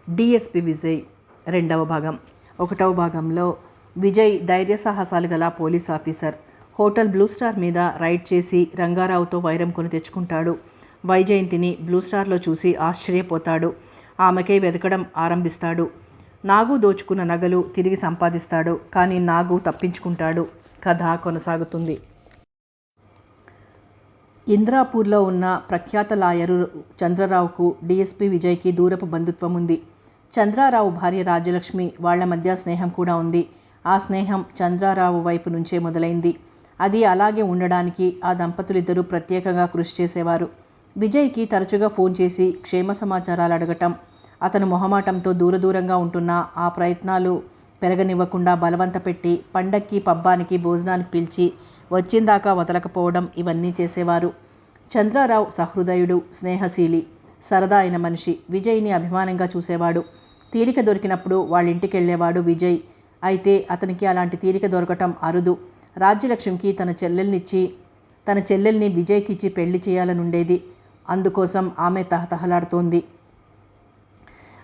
DSP Vijay రెండవ భాగం. ఒకటవ భాగంలో విజయ్ ధైర్య సాహసాలు గల police officer hotel blue star మీద రైడ్ చేసి రంగారావుతో వైరం కొని తెచ్చుకుంటాడు. వైజయంతిని బ్లూ స్టార్లో చూసి ఆశ్చర్యపోతాడు. ఆమెకై వెతకడం ఆరంభిస్తాడు. నాగు దోచుకున్న నగలు తిరిగి సంపాదిస్తాడు. కానీ నాగు తప్పించుకుంటాడు. కథ కొనసాగుతుంది. ఇంద్రాపూర్లో ఉన్న ప్రఖ్యాత లాయరు చంద్రరావుకు డిఎస్పి విజయ్కి దూరపు బంధుత్వం ఉంది. చంద్రారావు భార్య రాజ్యలక్ష్మి వాళ్ల మధ్య స్నేహం కూడా ఉంది. ఆ స్నేహం చంద్రారావు వైపు నుంచే మొదలైంది. అది అలాగే ఉండడానికి ఆ దంపతులిద్దరూ ప్రత్యేకంగా కృషి చేసేవారు. విజయ్కి తరచుగా ఫోన్ చేసి క్షేమ సమాచారాలు అడగటం, అతను మొహమాటంతో దూరంగా ఉంటున్న ఆ ప్రయత్నాలు పెరగనివ్వకుండా బలవంత పెట్టి పండక్కి పబ్బానికి భోజనానికి పిలిచి వచ్చిందాకా వదలకపోవడం ఇవన్నీ చేసేవారు. చంద్రారావు సహృదయుడు, స్నేహశీలి, సరదా అయిన మనిషి. విజయ్ని అభిమానంగా చూసేవాడు. తీరిక దొరికినప్పుడు వాళ్ళ ఇంటికి వెళ్ళేవాడు విజయ్. అయితే అతనికి అలాంటి తీరిక దొరకటం అరుదు. రాజ్యలక్ష్మికి తన చెల్లెల్ని విజయ్కిచ్చి పెళ్లి చేయాలనుండేది. అందుకోసం ఆమె తహతహలాడుతోంది.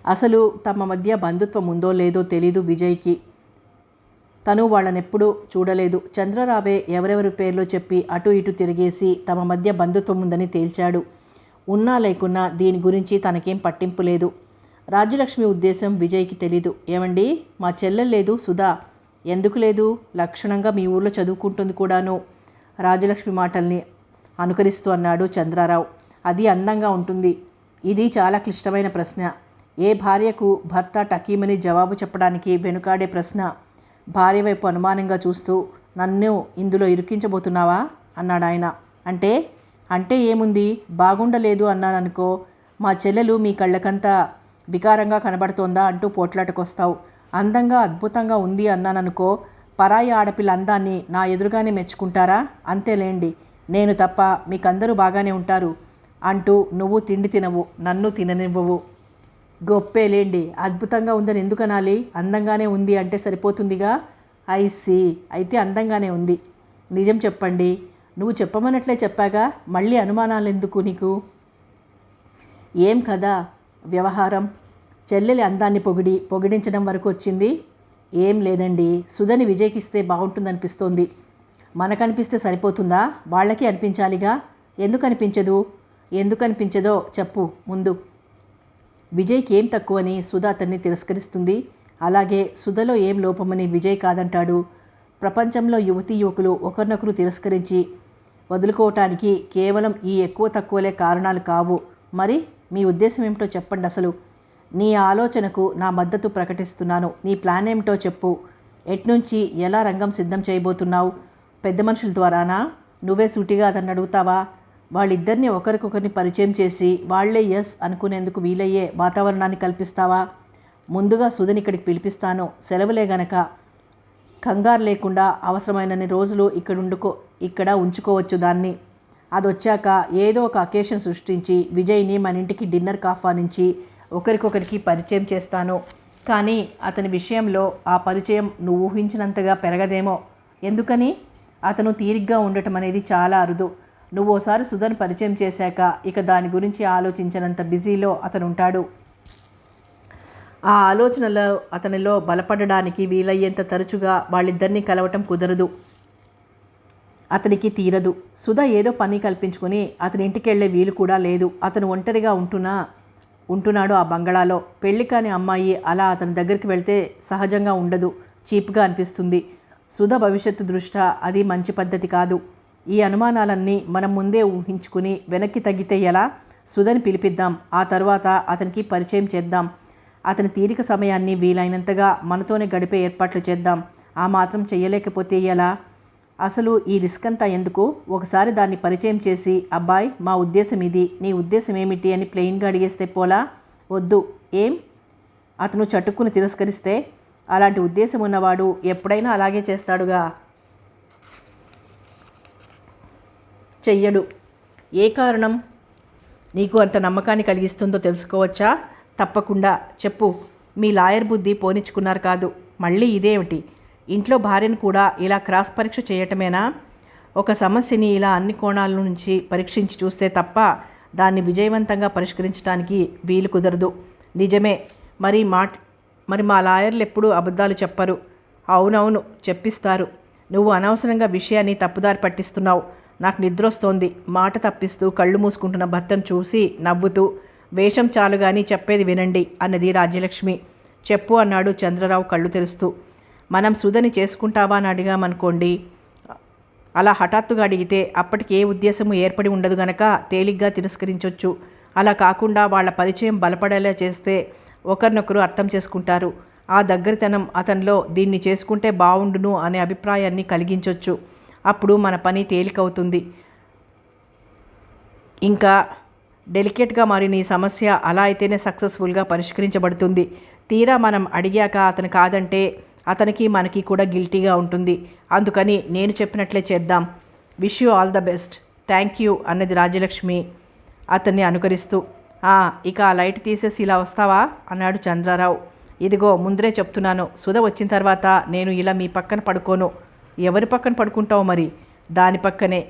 అసలు తమ మధ్య బంధుత్వం ఉందో లేదో తెలీదు విజయ్కి. తను వాళ్ళనెప్పుడూ చూడలేదు. చంద్రరావే ఎవరెవరి పేర్లో చెప్పి అటు ఇటు తిరిగేసి తమ మధ్య బంధుత్వం ఉందని తేల్చాడు. ఉన్నా లేకున్నా దీని గురించి తనకేం పట్టింపు లేదు. రాజ్యలక్ష్మి ఉద్దేశం విజయ్కి తెలీదు. ఏమండి, మా చెల్లెలు లేదు సుధా. ఎందుకు లేదు? లక్షణంగా మీ ఊర్లో చదువుకుంటుంది కూడాను. రాజ్యలక్ష్మి మాటల్ని అనుకరిస్తూ అన్నాడు చంద్రారావు. అది అందంగా ఉంటుంది. ఇది చాలా క్లిష్టమైన ప్రశ్న. ఏ భార్యకు భర్త టకీమని జవాబు చెప్పడానికి వెనుకాడే ప్రశ్న. భార్య వైపు అనుమానంగా చూస్తూ, నన్ను ఇందులో ఇరికించబోతున్నావా అన్నాడు ఆయన. అంటే ఏముంది, బాగుండలేదు అన్నాననుకో, మా చెల్లెలు మీ కళ్ళకంతా వికారంగా కనబడుతోందా అంటూ పోట్లాటకొస్తావు. అందంగా అద్భుతంగా ఉంది అన్నాననుకో, పరాయి ఆడపిల్ల అందాన్ని నా ఎదురుగానే మెచ్చుకుంటారా? అంతేలేండి, నేను తప్ప మీకందరూ బాగానే ఉంటారు అంటూ నువ్వు తిండి తినవు, నన్ను తిననివ్వవు. గొప్పేలేండి, అద్భుతంగా ఉందని ఎందుకు అనాలి? అందంగానే ఉంది అంటే సరిపోతుందిగా. ఐసి, అయితే అందంగానే ఉంది. నిజం చెప్పండి. నువ్వు చెప్పమన్నట్లే చెప్పాగా, మళ్ళీ అనుమానాలు ఎందుకు నీకు? ఏం కదా వ్యవహారం. చెల్లెలి అందాన్ని పొగిడించడం వరకు వచ్చింది. ఏం లేదండి, సుధని విజయ్కిస్తే బాగుంటుందనిపిస్తోంది. మనకనిపిస్తే సరిపోతుందా? వాళ్ళకి అనిపించాలిగా. ఎందుకు అనిపించదో చెప్పు ముందు. విజయ్కి ఏం తక్కువని సుధ అతన్ని తిరస్కరిస్తుంది. అలాగే సుధలో ఏం లోపమని విజయ్ కాదంటాడు. ప్రపంచంలో యువతీ యువకులు ఒకరినొకరు తిరస్కరించి వదులుకోవటానికి కేవలం ఈ ఎక్కువ తక్కువలే కారణాలు కావు. మరి మీ ఉద్దేశం ఏమిటో చెప్పండి అసలు. నీ ఆలోచనకు నా మద్దతు ప్రకటిస్తున్నాను. నీ ప్లాన్ ఏమిటో చెప్పు. ఎట్నుంచి ఎలా రంగం సిద్ధం చేయబోతున్నావు? పెద్ద మనుషుల ద్వారానా? నువ్వే సూటిగా అతన్ని అడుగుతావా? వాళ్ళిద్దరిని ఒకరికొకరిని పరిచయం చేసి వాళ్లే ఎస్ అనుకునేందుకు వీలయ్యే వాతావరణాన్ని కల్పిస్తావా? ముందుగా సుధని ఇక్కడికి పిలిపిస్తాను. సెలవులే గనక కంగారు లేకుండా అవసరమైనన్ని రోజులు ఇక్కడ ఉంచుకోవచ్చు దాన్ని. అదొచ్చాక ఏదో ఒక అకేషన్ సృష్టించి విజయ్ని మన ఇంటికి డిన్నర్కి ఆహ్వానించి ఒకరికొకరికి పరిచయం చేస్తాను. కానీ అతని విషయంలో ఆ పరిచయం నువ్వు ఊహించినంతగా పెరగదేమో. ఎందుకని? అతను తీరిగ్గా ఉండటం అనేది చాలా అరుదు. నువ్వు ఓసారి సుధను పరిచయం చేశాక ఇక దాని గురించి ఆలోచించినంత బిజీలో అతను ఉంటాడు. ఆ ఆలోచనలో అతనిలో బలపడడానికి వీలయ్యేంత తరచుగా వాళ్ళిద్దరినీ కలవటం కుదరదు. అతనికి తీరదు. సుధ ఏదో పని కల్పించుకొని అతని ఇంటికి వెళ్ళే వీలు కూడా లేదు. అతను ఒంటరిగా ఉంటున్నాడు ఆ బంగళాలో. పెళ్లి కాని అమ్మాయి అలా అతని దగ్గరికి వెళ్తే సహజంగా ఉండదు, చీప్గా అనిపిస్తుంది. సుధ భవిష్యత్తు దృష్ట్యా అది మంచి పద్ధతి కాదు. ఈ అనుమానాలన్నీ మనం ముందే ఊహించుకుని వెనక్కి తగ్గితే ఎలా? సుధని పిలిపిద్దాం. ఆ తర్వాత అతనికి పరిచయం చేద్దాం. అతని తీరిక సమయాన్ని వీలైనంతగా మనతోనే గడిపే ఏర్పాట్లు చేద్దాం. ఆ మాత్రం చెయ్యలేకపోతే ఎలా? అసలు ఈ రిస్క్ అంతా ఎందుకు? ఒకసారి దాన్ని పరిచయం చేసి, అబ్బాయ్ మా ఉద్దేశం ఇది, నీ ఉద్దేశం ఏమిటి అని ప్లెయిన్గా అడిగేస్తే పోలా? వద్దు. ఏం? అతను చటుక్కుని తిరస్కరిస్తే? అలాంటి ఉద్దేశం ఉన్నవాడు ఎప్పుడైనా అలాగే చేస్తాడుగా. చెయ్యడు. ఏ కారణం నీకు అంత నమ్మకాన్ని కలిగిస్తుందో తెలుసుకోవచ్చా? తప్పకుండా చెప్పు. మీ లాయర్ బుద్ధి పోనిచ్చుకున్నారు కాదు. మళ్ళీ ఇదేమిటి? ఇంట్లో భార్యను కూడా ఇలా క్రాస్ పరీక్ష చేయటమేనా? ఒక సమస్యని ఇలా అన్ని కోణాల నుంచి పరీక్షించి చూస్తే తప్ప దాన్ని విజయవంతంగా పరిష్కరించడానికి వీలు కుదరదు. నిజమే, మరి మా మరి మా లాయర్లు ఎప్పుడూ అబద్ధాలు చెప్పరు. అవునవును చెప్పిస్తారు. నువ్వు అనవసరంగా విషయాన్ని తప్పుదారి పట్టిస్తున్నావు. నాకు నిద్రొస్తోంది. మాట తప్పిస్తూ కళ్ళు మూసుకుంటున్న భర్తను చూసి నవ్వుతూ, వేషం చాలు గాని చెప్పేది వినండి అన్నది రాజ్యలక్ష్మి. చెప్పు అన్నాడు చంద్రరావు కళ్ళు తెరుస్తూ. మనం సుధని చేసుకుంటావా అని అడిగామనుకోండి, అలా హఠాత్తుగా అడిగితే అప్పటికి ఏ ఉద్దేశము ఏర్పడి ఉండదు గనక తేలిగ్గా తిరస్కరించవచ్చు. అలా కాకుండా వాళ్ళ పరిచయం బలపడేలా చేస్తే ఒకరినొకరు అర్థం చేసుకుంటారు. ఆ దగ్గరితనం అతనిలో దీన్ని చేసుకుంటే బావుండును అనే అభిప్రాయాన్ని కలిగించవచ్చు. అప్పుడు మన పని తేలికవుతుంది. ఇంకా డెలికేట్గా మారిన ఈ సమస్య అలా అయితేనే సక్సెస్ఫుల్గా పరిష్కరించబడుతుంది. తీరా మనం అడిగాక అతను కాదంటే అతనికి మనకి కూడా గిల్టీగా ఉంటుంది. అందుకని నేను చెప్పినట్లే చేద్దాం. Wish you all the best. Thank you అన్నది రాజ్యలక్ష్మి అతన్ని అనుకరిస్తూ. ఇక ఆ లైట్ తీసేసి ఇలా వస్తావా అన్నాడు చంద్రరావు. ఇదిగో ముందరే చెప్తున్నాను, సుధ వచ్చిన తర్వాత నేను ఇలా మీ పక్కన పడుకోను. ఎవరి పక్కన పడుకుంటావు మరి? దాని పక్కనే.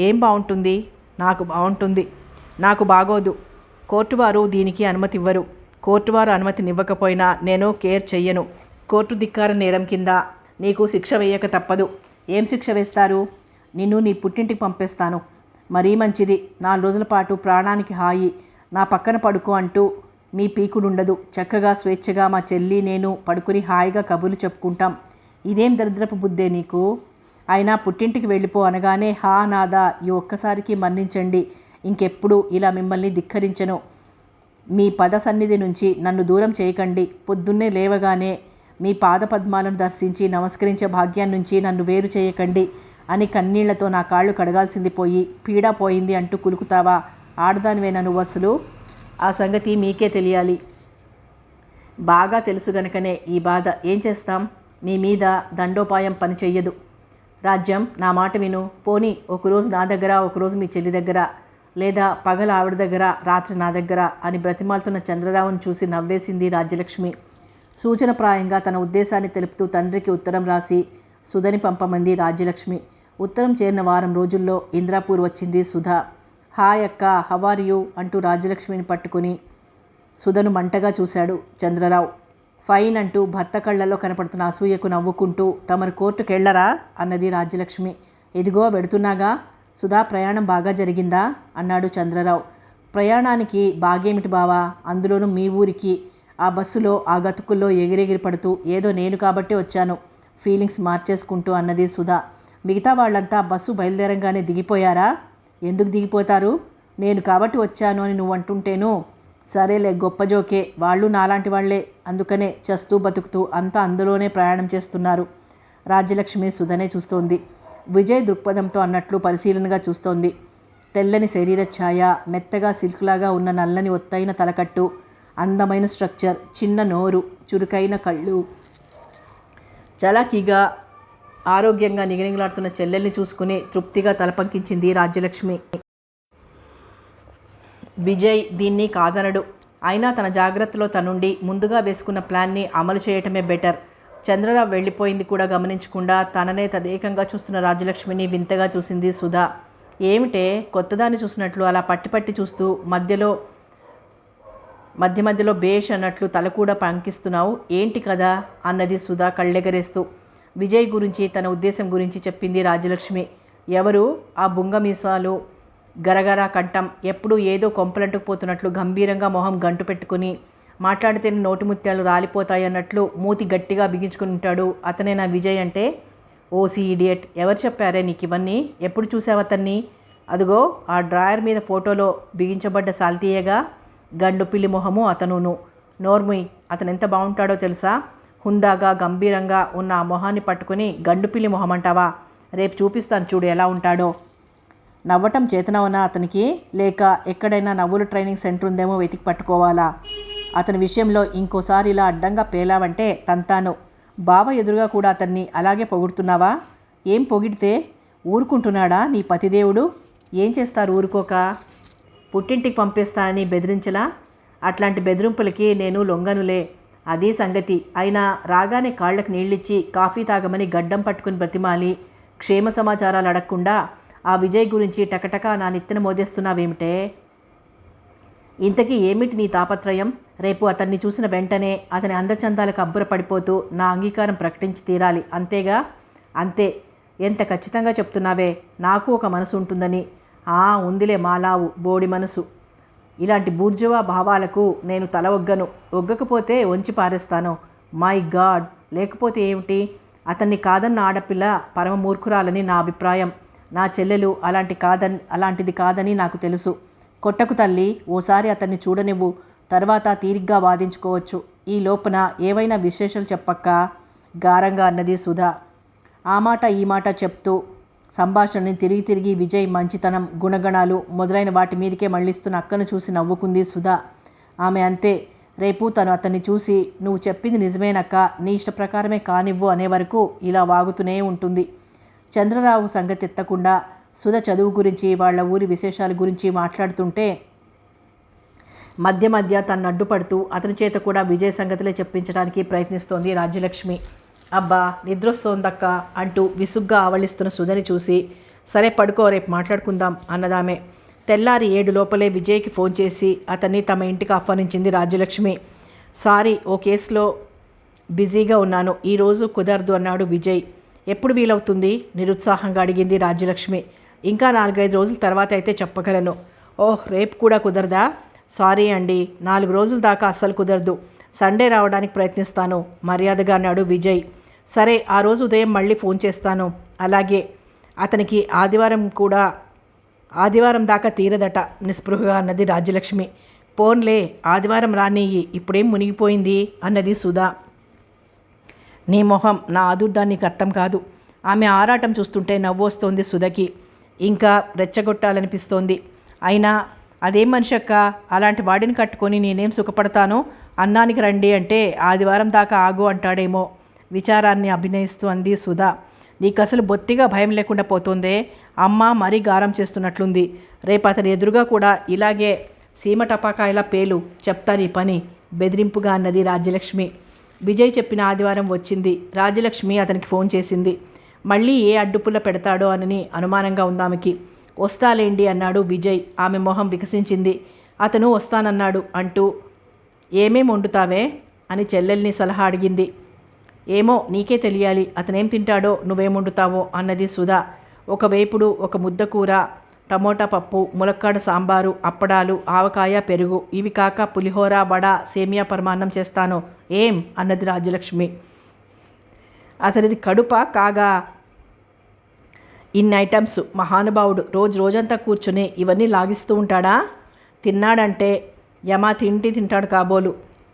ఏం బాగుంటుంది? నాకు బాగుంటుంది. నాకు బాగోదు. కోర్టు వారు దీనికి అనుమతి ఇవ్వరు. కోర్టు వారు అనుమతినివ్వకపోయినా నేను కేర్ చెయ్యను. కోర్టు ధిక్కార నేరం కింద నీకు శిక్ష వేయక తప్పదు. ఏం శిక్ష వేస్తారు? నిన్ను నీ పుట్టింటికి పంపేస్తాను. మరీ మంచిది. 4 రోజుల పాటు ప్రాణానికి హాయి. నా పక్కన పడుకో అంటూ మీ పీకుడుండదు. చక్కగా స్వేచ్ఛగా మా చెల్లి నేను పడుకుని హాయిగా కబుర్లు చెప్పుకుంటాం. ఇదేం దరిద్రపు బుద్ధే నీకు? అయినా పుట్టింటికి వెళ్ళిపో అనగానే హా నాదా ఈ ఒక్కసారికి మన్నించండి. ఇంకెప్పుడు ఇలా మిమ్మల్ని ధిక్కరించను. మీ పద సన్నిధి నుంచి నన్ను దూరం చేయకండి. పొద్దున్నే లేవగానే మీ పాదపద్మాలను దర్శించి నమస్కరించే భాగ్యాన్ని నుంచి నన్ను వేరు చేయకండి అని కన్నీళ్లతో నా కాళ్ళు కడగాల్సింది పోయి పీడా పోయింది అంటూ కులుకుతావా? ఆడదానివేనా నువ్వు అసలు? ఆ సంగతి మీకే తెలియాలి. బాగా తెలుసు గనుకనే ఈ బాధ. ఏం చేస్తాం? మీ మీద దండోపాయం పని చెయ్యదు. రాజ్యం, నా మాట విను. పోనీ ఒకరోజు నా దగ్గర, ఒకరోజు మీ చెల్లి దగ్గర, లేదా పగల ఆవిడ దగ్గర, రాత్రి నా దగ్గర అని బ్రతిమాలుతున్న చంద్రరావును చూసి నవ్వేసింది రాజ్యలక్ష్మి. సూచనప్రాయంగా తన ఉద్దేశాన్ని తెలుపుతూ తండ్రికి ఉత్తరం రాసి సుధని పంపమంది రాజ్యలక్ష్మి. ఉత్తరం చేరిన వారం రోజుల్లో ఇంద్రాపూర్ వచ్చింది సుధ. హాయ్ అక్క, హౌ ఆర్ యూ అంటూ రాజ్యలక్ష్మిని పట్టుకుని సుధను మంటగా చూశాడు చంద్రరావు. ఫైన్ అంటూ భర్త కళ్ళల్లో కనపడుతున్న అసూయకు నవ్వుకుంటూ, తమరు కోర్టుకెళ్లరా అన్నది రాజ్యలక్ష్మి. ఇదిగో వెడుతున్నాగా. సుధా, ప్రయాణం బాగా జరిగిందా అన్నాడు చంద్రరావు. ప్రయాణానికి బాగేమిటి బావా, అందులోనూ మీ ఊరికి. ఆ బస్సులో ఆ గతుకుల్లో ఎగిరెగిరి పడుతూ ఏదో నేను కాబట్టి వచ్చాను ఫీలింగ్స్ మార్చేసుకుంటూ అన్నది సుధా. మిగతా వాళ్ళంతా బస్సు బయలుదేరంగానే దిగిపోయారా? ఎందుకు దిగిపోతారు? నేను కాబట్టి వచ్చాను అని నువ్వు అంటుంటేను. సరేలే, గొప్ప జోకే. వాళ్ళు నాలాంటి వాళ్లే. అందుకనే చస్తూ బతుకుతూ అంతా అందులోనే ప్రయాణం చేస్తున్నారు. రాజ్యలక్ష్మి సుధనే చూస్తోంది. విజయ్ దృక్పథంతో అన్నట్లు పరిశీలనగా చూస్తోంది. తెల్లని శరీర ఛాయ, మెత్తగా సిల్క్లాగా ఉన్న నల్లని ఒత్తైన తలకట్టు, అందమైన స్ట్రక్చర్, చిన్న నోరు, చురుకైన కళ్ళు, చలాకీగా ఆరోగ్యంగా నిగనిగలాడుతున్న చెల్లెల్ని చూసుకుని తృప్తిగా తలపంకించింది రాజ్యలక్ష్మి. విజయ్ దీన్ని కాదనడు. అయినా తన జాగ్రత్తలో తనుండి ముందుగా వేసుకున్న ప్లాన్ని అమలు చేయటమే బెటర్. చంద్రరావు వెళ్ళిపోయింది కూడా గమనించకుండా తననే తదేకంగా చూస్తున్న రాజ్యలక్ష్మిని వింతగా చూసింది సుధా. ఏమిటే కొత్తదాన్ని చూసినట్లు అలా పట్టి చూస్తూ మధ్య మధ్యలో బేష్ అన్నట్లు తల కూడా పంకిస్తున్నావు ఏంటి కదా అన్నది సుధా కళ్ళెగరేస్తూ. విజయ్ గురించి, తన ఉద్దేశం గురించి చెప్పింది రాజ్యలక్ష్మి. ఎవరు? ఆ బుంగ మీసాలు, గరగరా కంఠం, ఎప్పుడూ ఏదో కొంపలంటుకుపోతున్నట్లు గంభీరంగా మొహం గంటు పెట్టుకుని మాట్లాడితేనే నోటిముత్యాలు రాలిపోతాయన్నట్లు మూతి గట్టిగా బిగించుకుని ఉంటాడు. అతనే నా విజయ్ అంటే? ఓసి ఇడియట్, ఎవరు చెప్పారే నీకు ఇవన్నీ? ఎప్పుడు చూసావతన్ని? అదిగో ఆ డ్రాయర్ మీద ఫోటోలో బిగించబడ్డ సాల్తీయగా గండు పిల్లి మొహము అతనును. నోర్ముయ్, అతను ఎంత బాగుంటాడో తెలుసా? హుందాగా గంభీరంగా ఉన్న ఆ మొహాన్ని పట్టుకుని గండు పిల్లి మొహం అంటావా? రేపు చూపిస్తాను చూడు ఎలా ఉంటాడో. నవ్వటం చేతనవనా అతనికి? లేక ఎక్కడైనా నవ్వుల ట్రైనింగ్ సెంటర్ ఉందేమో వెతికి పట్టుకోవాలా? అతని విషయంలో ఇంకోసారి ఇలా అడ్డంగా పేలావంటే తంతాను. బావ ఎదురుగా కూడా అతన్ని అలాగే పొగుడుతున్నావా? ఏం పొగిడితే ఊరుకుంటున్నాడా నీ పతిదేవుడు? ఏం చేస్తారు ఊరుకోక? పుట్టింటికి పంపేస్తానని బెదిరించలా? అట్లాంటి బెదిరింపులకి నేను లొంగనులే. అదీ సంగతి. అయినా రాగానే కాళ్ళకి నీళ్ళిచ్చి కాఫీ తాగమని గడ్డం పట్టుకుని బ్రతిమాలి క్షేమ సమాచారాలు అడగకుండా ఆ విజయ్ గురించి టకటకా నా నెత్తిన మోదేస్తున్నావేమిటే? ఇంతకీ ఏమిటి నీ తాపత్రయం? రేపు అతన్ని చూసిన వెంటనే అతని అందచందాలకు అబ్బురపడిపోతూ నా అంగీకారం ప్రకటించి తీరాలి, అంతేగా? అంతే. ఎంత ఖచ్చితంగా చెప్తున్నావే, నాకు ఒక మనసు ఉంటుందని. ఉందిలే మాలావు బోడి మనసు. ఇలాంటి బూర్జువా భావాలకు నేను తల ఒగ్గకపోతే వంచి పారేస్తాను. మై గాడ్, లేకపోతే ఏమిటి? అతన్ని కాదన్న ఆడపిల్ల పరమ మూర్ఖురాలని నా అభిప్రాయం. నా చెల్లెలు అలాంటిది కాదని నాకు తెలుసు. కొట్టకు తల్లి, ఓసారి అతన్ని చూడనివ్వు, తర్వాత తీరిగ్గా వాదించుకోవచ్చు. ఈ లోపున ఏవైనా విశేషాలు చెప్పక్క, గారంగా అన్నది సుధా. ఆ మాట ఈ మాట చెప్తూ సంభాషణని తిరిగి విజయ్ మంచితనం, గుణగణాలు మొదలైన వాటి మీదకే మళ్ళిస్తున్న అక్కను చూసి నవ్వుకుంది సుధా. ఆమె అంతే. రేపు తను అతన్ని చూసి నువ్వు చెప్పింది నిజమేనక్క, నీ ఇష్ట ప్రకారమే కానివ్వు అనే వరకు ఇలా వాగుతూనే ఉంటుంది. చంద్రరావు సంగతి ఎత్తకుండా సుధ చదువు గురించి, వాళ్ళ ఊరి విశేషాల గురించి మాట్లాడుతుంటే మధ్య తను అడ్డుపడుతూ అతని చేత కూడా విజయ్ సంగతులే చెప్పించడానికి ప్రయత్నిస్తోంది రాజ్యలక్ష్మి. అబ్బా నిద్రొస్తోందక్క అంటూ విసుగ్గా ఆవలిస్తున్న సుధని చూసి, సరే పడుకో, రేపు మాట్లాడుకుందాం అన్నదామె. తెల్లారి 7 లోపలే విజయ్కి ఫోన్ చేసి అతన్ని తమ ఇంటికి ఆహ్వానించింది రాజ్యలక్ష్మి. సారీ, ఓ కేసులో బిజీగా ఉన్నాను, ఈరోజు కుదరదు అన్నాడు విజయ్. ఎప్పుడు వీలవుతుంది? నిరుత్సాహంగా అడిగింది రాజ్యలక్ష్మి. ఇంకా 4-5 రోజుల తర్వాత అయితే చెప్పగలను. ఓహ్, రేపు కూడా కుదరదా? సారీ అండి, 4 రోజుల దాకా అస్సలు కుదరదు. సండే రావడానికి ప్రయత్నిస్తాను మర్యాదగా అన్నాడు విజయ్. సరే, ఆ రోజు ఉదయం మళ్ళీ ఫోన్ చేస్తాను. అలాగే. అతనికి ఆదివారం దాకా తీరదట నిస్పృహగా అన్నది రాజ్యలక్ష్మి. పోన్లే, ఆదివారం రానియ్యి, ఇప్పుడేం మునిగిపోయింది అన్నది సుధా. నీ మొహం, నా ఆదుర్దాన్ని నీకు అర్థం కాదు. ఆమె ఆరాటం చూస్తుంటే నవ్వొస్తోంది సుధకి. ఇంకా రెచ్చగొట్టాలనిపిస్తోంది. అయినా అదేం మనిషక్క, అలాంటి వాడిని కట్టుకొని నేనేం సుఖపడతానో? అన్నానికి రండి అంటే ఆదివారం దాకా ఆగు అంటాడేమో విచారాన్ని అభినయిస్తూ అంది సుధా. నీకు అసలు బొత్తిగా భయం లేకుండా పోతుందే. అమ్మ మరీ గారం చేస్తున్నట్లుంది. రేపు అతని ఎదురుగా కూడా ఇలాగే సీమ టపాకాయలా పేలు, చెప్తాను ఈ పని బెదిరింపుగా అన్నది రాజ్యలక్ష్మి. విజయ్ చెప్పిన ఆదివారం వచ్చింది. రాజ్యలక్ష్మి అతనికి ఫోన్ చేసింది. మళ్ళీ ఏ అడ్డుపుల్ల పెడతాడో అని అనుమానంగా ఉందామెకి. వస్తాలేండి అన్నాడు విజయ్. ఆమె మొహం వికసించింది. అతను వస్తానన్నాడు అంటూ ఏమేం వండుతావే అని చెల్లెల్ని సలహా అడిగింది. ఏమో నీకే తెలియాలి, అతనేం తింటాడో నువ్వేం వండుతావో అన్నది సుధా. ఒక వేపుడు, ఒక ముద్ద కూర, టమోటా పప్పు, ములక్కాడ సాంబారు, అప్పడాలు, ఆవకాయ, పెరుగు, ఇవి కాక పులిహోర, వడ, సేమియా పరమాన్నం చేస్తాను. ఏం అన్నది రాజ్యలక్ష్మి. అతనిది కడుప కాగా ఇన్ని ఐటమ్స్, మహానుభావుడు రోజంతా కూర్చుని ఇవన్నీ లాగిస్తూ ఉంటాడా? తిన్నాడంటే యమా తింటాడు కాబోలు.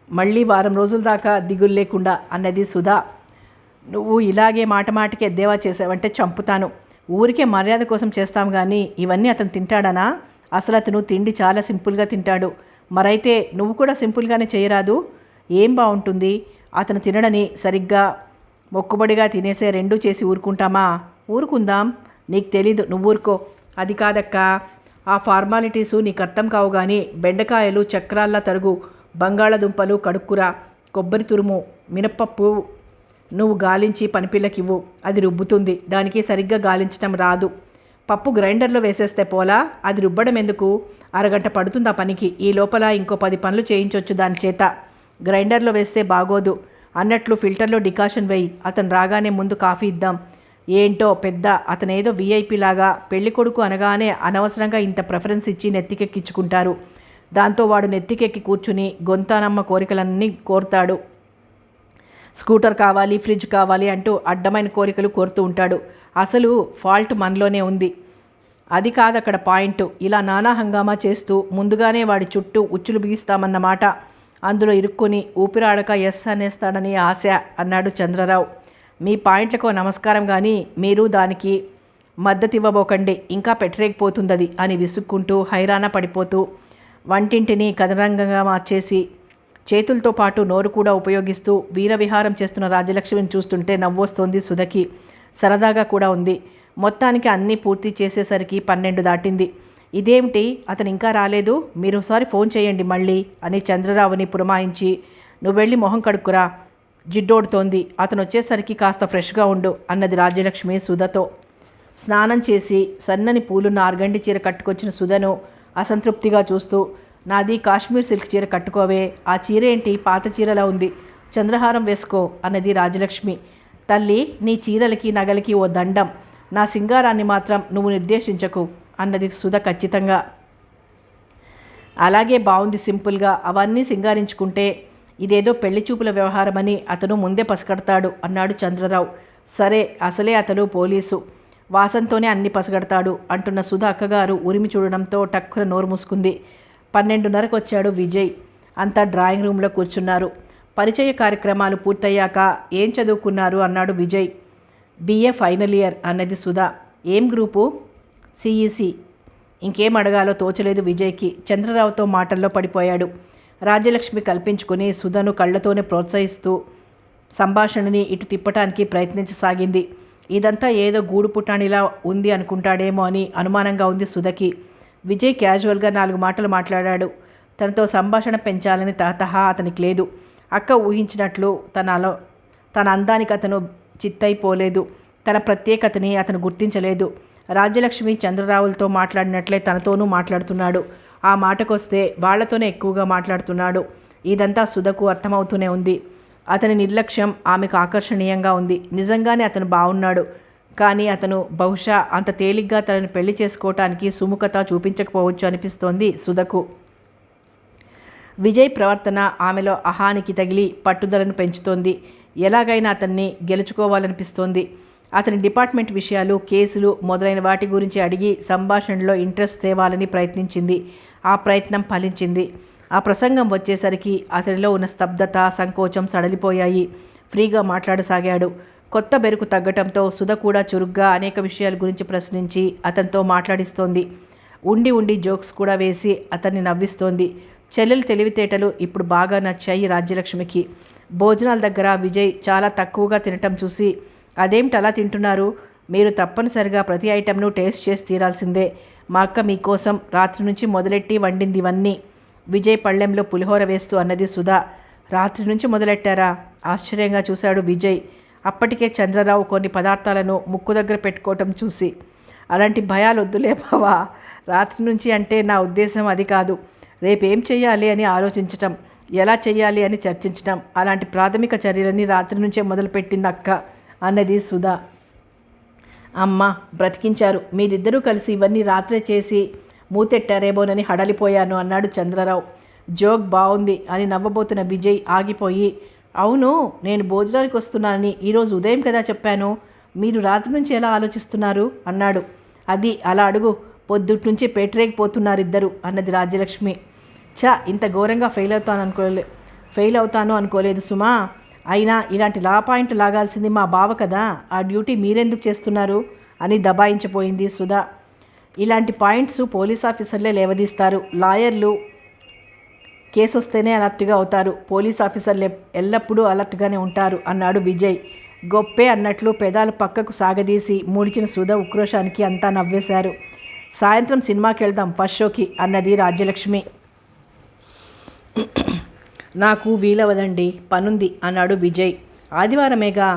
మళ్ళీ వారం రోజుల దాకా దిగులు లేకుండా అన్నది సుధా. నువ్వు ఇలాగే మాటమాటికి ఎద్దేవా చేసావంటే చంపుతాను. ఊరికే మర్యాద కోసం చేస్తాం కానీ ఇవన్నీ అతను తింటాడనా? అసలు అతను తిండి చాలా సింపుల్గా తింటాడు. మరైతే నువ్వు కూడా సింపుల్గానే చేయరాదు? ఏం బాగుంటుంది? అతను తినడని సరిగ్గా మొక్కుబడిగా తినేసే రెండూ చేసి ఊరుకుంటామా? ఊరుకుందాం. నీకు తెలీదు, నువ్వు ఊరుకో. అది కాదక్క, ఆ ఫార్మాలిటీసు నీకు అర్థం కావు కానీ బెండకాయలు చక్రాల్లా తరుగు, బంగాళదుంపలు కడుక్కుర, కొబ్బరి తురుము, మినప్పప్పు నువ్వు గాలించి పనిపిల్లకివ్వు, అది రుబ్బుతుంది. దానికి సరిగ్గా గాలించటం రాదు. పప్పు గ్రైండర్లో వేసేస్తే పోలా, అది రుబ్బడం ఎందుకు? అరగంట పడుతుంది ఆ పనికి. ఈ లోపల ఇంకో 10 పనులు చేయించవచ్చు దాని చేత. గ్రైండర్లో వేస్తే బాగోదు. అన్నట్లు ఫిల్టర్లో డికాషన్ వేయి. అతను రాగానే ముందు కాఫీ ఇద్దాం. ఏంటో పెద్ద అతనేదో వీఐపీ లాగా పెళ్లి కొడుకు అనగానే అనవసరంగా ఇంత ప్రిఫరెన్స్ ఇచ్చి నెత్తికెక్కించుకుంటారు. దాంతో వాడు నెత్తికెక్కి కూర్చుని గొంతానమ్మ కోరికలన్నీ కోరుతాడు. స్కూటర్ కావాలి, ఫ్రిడ్జ్ కావాలి అంటూ అడ్డమైన కోరికలు కోరుతూ ఉంటాడు. అసలు ఫాల్ట్ మనలోనే ఉంది. అది కాదు అక్కడ పాయింట్. ఇలా నానా హంగామా చేస్తూ ముందుగానే వాడి చుట్టూ ఉచ్చులు బిగిస్తామన్నమాట. అందులో ఇరుక్కొని ఊపిరాడక ఎస్ అనేస్తాడని ఆశ అన్నాడు చంద్రరావు. మీ పాయింట్లకు నమస్కారం కానీ మీరు దానికి మద్దతు ఇవ్వబోకండి, ఇంకా పెట్టరేకపోతుందది అని విసుక్కుంటూ హైరాణ పడిపోతూ వంటింటిని కదరంగంగా మార్చేసి చేతులతో పాటు నోరు కూడా ఉపయోగిస్తూ వీరవిహారం చేస్తున్న రాజ్యలక్ష్మిని చూస్తుంటే నవ్వొస్తోంది సుధకి. సరదాగా కూడా ఉంది. మొత్తానికి అన్నీ పూర్తి చేసేసరికి 12 దాటింది. ఇదేమిటి అతను ఇంకా రాలేదు? మీరు ఒకసారి ఫోన్ చేయండి మళ్ళీ అని చంద్రరావుని పురమాయించి, నువ్వు వెళ్ళి మొహం కడుక్కురా, జిడ్డోడుతోంది, అతను వచ్చేసరికి కాస్త ఫ్రెష్గా ఉండు అన్నది రాజ్యలక్ష్మి సుధతో. స్నానం చేసి సన్నని పూలున్న ఆర్గండి చీర కట్టుకొచ్చిన సుధను అసంతృప్తిగా చూస్తూ, నాది కాశ్మీర్ సిల్క్ చీర కట్టుకోవే. ఆ చీర ఏంటి పాత చీరలా ఉంది, చంద్రహారం వేసుకో అన్నది రాజలక్ష్మి. తల్లి, నీ చీరలకి నగలకి ఓ దండం, నా సింగారాన్ని మాత్రం నువ్వు నిర్దేశించకు అన్నది సుధ ఖచ్చితంగా. అలాగే బాగుంది సింపుల్గా, అవన్నీ సింగారించుకుంటే ఇదేదో పెళ్లి చూపుల వ్యవహారమని అతను ముందే పసిగడతాడు అన్నాడు చంద్రరావు. సరే, అసలే అతను పోలీసు, వాసంతోనే అన్ని పసిగడతాడు అంటున్న సుధ అక్కగారు ఉరిమి చూడడంతో టక్కున నోరు మూసుకుంది. 12:30కు వచ్చాడు విజయ్. అంతా డ్రాయింగ్ రూమ్లో కూర్చున్నారు. పరిచయ కార్యక్రమాలు పూర్తయ్యాక ఏం చదువుకున్నారు అన్నాడు విజయ్. BA ఫైనల్ ఇయర్ అన్నది సుధ. ఏం గ్రూపు? CEC. ఇంకేం అడగాలో తోచలేదు విజయ్కి. చంద్రరావుతో మాటల్లో పడిపోయాడు. రాజ్యలక్ష్మి కల్పించుకుని సుధను కళ్ళతోనే ప్రోత్సహిస్తూ సంభాషణని ఇటు తిప్పటానికి ప్రయత్నించసాగింది. ఇదంతా ఏదో గూడు పుటాణిలా ఉంది అనుకుంటాడేమో అని అనుమానంగా ఉంది సుధకి. విజయ్ క్యాజువల్గా 4 మాటలు మాట్లాడాడు. తనతో సంభాషణ పెంచాలని తహతహా అతనికి లేదు. అక్క ఊహించినట్లు తన అందానికి అతను చిత్తైపోలేదు. తన ప్రత్యేకతని అతను గుర్తించలేదు. రాజ్యలక్ష్మి చంద్రరావులతో మాట్లాడినట్లే తనతోనూ మాట్లాడుతున్నాడు. ఆ మాటకొస్తే వాళ్లతోనే ఎక్కువగా మాట్లాడుతున్నాడు. ఇదంతా సుధకు అర్థమవుతూనే ఉంది. అతని నిర్లక్ష్యం ఆమెకు ఆకర్షణీయంగా ఉంది. నిజంగానే అతను బాగున్నాడు, కానీ అతను బహుశా అంత తేలిగ్గా తనని పెళ్లి చేసుకోవటానికి సుముఖత చూపించకపోవచ్చు అనిపిస్తోంది సుధకు. విజయ్ ప్రవర్తన ఆమెలో అహానికి తగిలి పట్టుదలను పెంచుతోంది. ఎలాగైనా అతన్ని గెలుచుకోవాలనిపిస్తోంది. అతని డిపార్ట్మెంట్ విషయాలు, కేసులు మొదలైన వాటి గురించి అడిగి సంభాషణలో ఇంట్రెస్ట్ తేవాలని ప్రయత్నించింది. ఆ ప్రయత్నం ఫలించింది. ఆ ప్రసంగం వచ్చేసరికి అతనిలో ఉన్న స్తబ్దత, సంకోచం సడలిపోయాయి. ఫ్రీగా మాట్లాడసాగాడు. కొత్త బెరుకు తగ్గటంతో సుధ కూడా చురుగ్గా అనేక విషయాల గురించి ప్రశ్నించి అతనితో మాట్లాడిస్తోంది. ఉండి ఉండి జోక్స్ కూడా వేసి అతన్ని నవ్విస్తోంది. చెల్లెలు తెలివితేటలు ఇప్పుడు బాగా నచ్చాయి రాజ్యలక్ష్మికి. భోజనాల దగ్గర విజయ్ చాలా తక్కువగా తినటం చూసి, అదేమిటి అలా తింటున్నారు? మీరు తప్పనిసరిగా ప్రతి ఐటెంను టేస్ట్ చేసి తీరాల్సిందే. మా అక్క మీకోసం రాత్రి నుంచి మొదలెట్టి వండింది ఇవన్నీ. విజయ్ పళ్ళెంలో పులిహోర వేస్తూ అన్నది సుధ. రాత్రి నుంచి మొదలెట్టారా? ఆశ్చర్యంగా చూశాడు విజయ్. అప్పటికే చంద్రరావు కొన్ని పదార్థాలను ముక్కు దగ్గర పెట్టుకోవటం చూసి. అలాంటి భయాలు వద్దులే బావా. రాత్రి నుంచి అంటే నా ఉద్దేశం అది కాదు. రేపేం చెయ్యాలి అని ఆలోచించటం, ఎలా చెయ్యాలి అని చర్చించటం, అలాంటి ప్రాథమిక చర్యలని రాత్రి నుంచే మొదలుపెట్టింది అక్క అన్నది సుధ. అమ్మ బ్రతికించారు. మీరిద్దరూ కలిసి ఇవన్నీ రాత్రే చేసి మూతెట్టారేమోనని హడలిపోయాను అన్నాడు చంద్రరావు. జోక్ బాగుంది అని నవ్వబోతున్న విజయ్ ఆగిపోయి, అవును, నేను భోజనానికి వస్తున్నానని ఈరోజు ఉదయం కదా చెప్పాను. మీరు రాత్రి నుంచి ఎలా ఆలోచిస్తున్నారు అన్నాడు. అది అలా అడుగు. పొద్దుట్నుంచి పేటరేగిపోతున్నారిద్దరు అన్నది రాజ్యలక్ష్మి. ఇంత ఘోరంగా ఫెయిల్ అవుతాను అనుకోలేదు సుమా. అయినా ఇలాంటి లా పాయింట్ లాగాల్సింది మా బావ కదా, ఆ డ్యూటీ మీరెందుకు చేస్తున్నారు అని దబాయించిపోయింది సుధా. ఇలాంటి పాయింట్స్ పోలీస్ ఆఫీసర్లే లేవదీస్తారు. లాయర్లు కేసు వస్తేనే అలర్ట్గా అవుతారు. పోలీస్ ఆఫీసర్లు ఎల్లప్పుడూ అలర్ట్గానే ఉంటారు అన్నాడు విజయ్. గొప్పే అన్నట్లు పెదాలు పక్కకు సాగదీసి మూడిచిన సుధ ఉక్రోషానికి అంతా నవ్వేశారు. సాయంత్రం సినిమాకి వెళ్దాం ఫస్ట్ షోకి అన్నది రాజ్యలక్ష్మి. నాకు వీలవదండి, పనుంది అన్నాడు విజయ్. ఆదివారమేగా.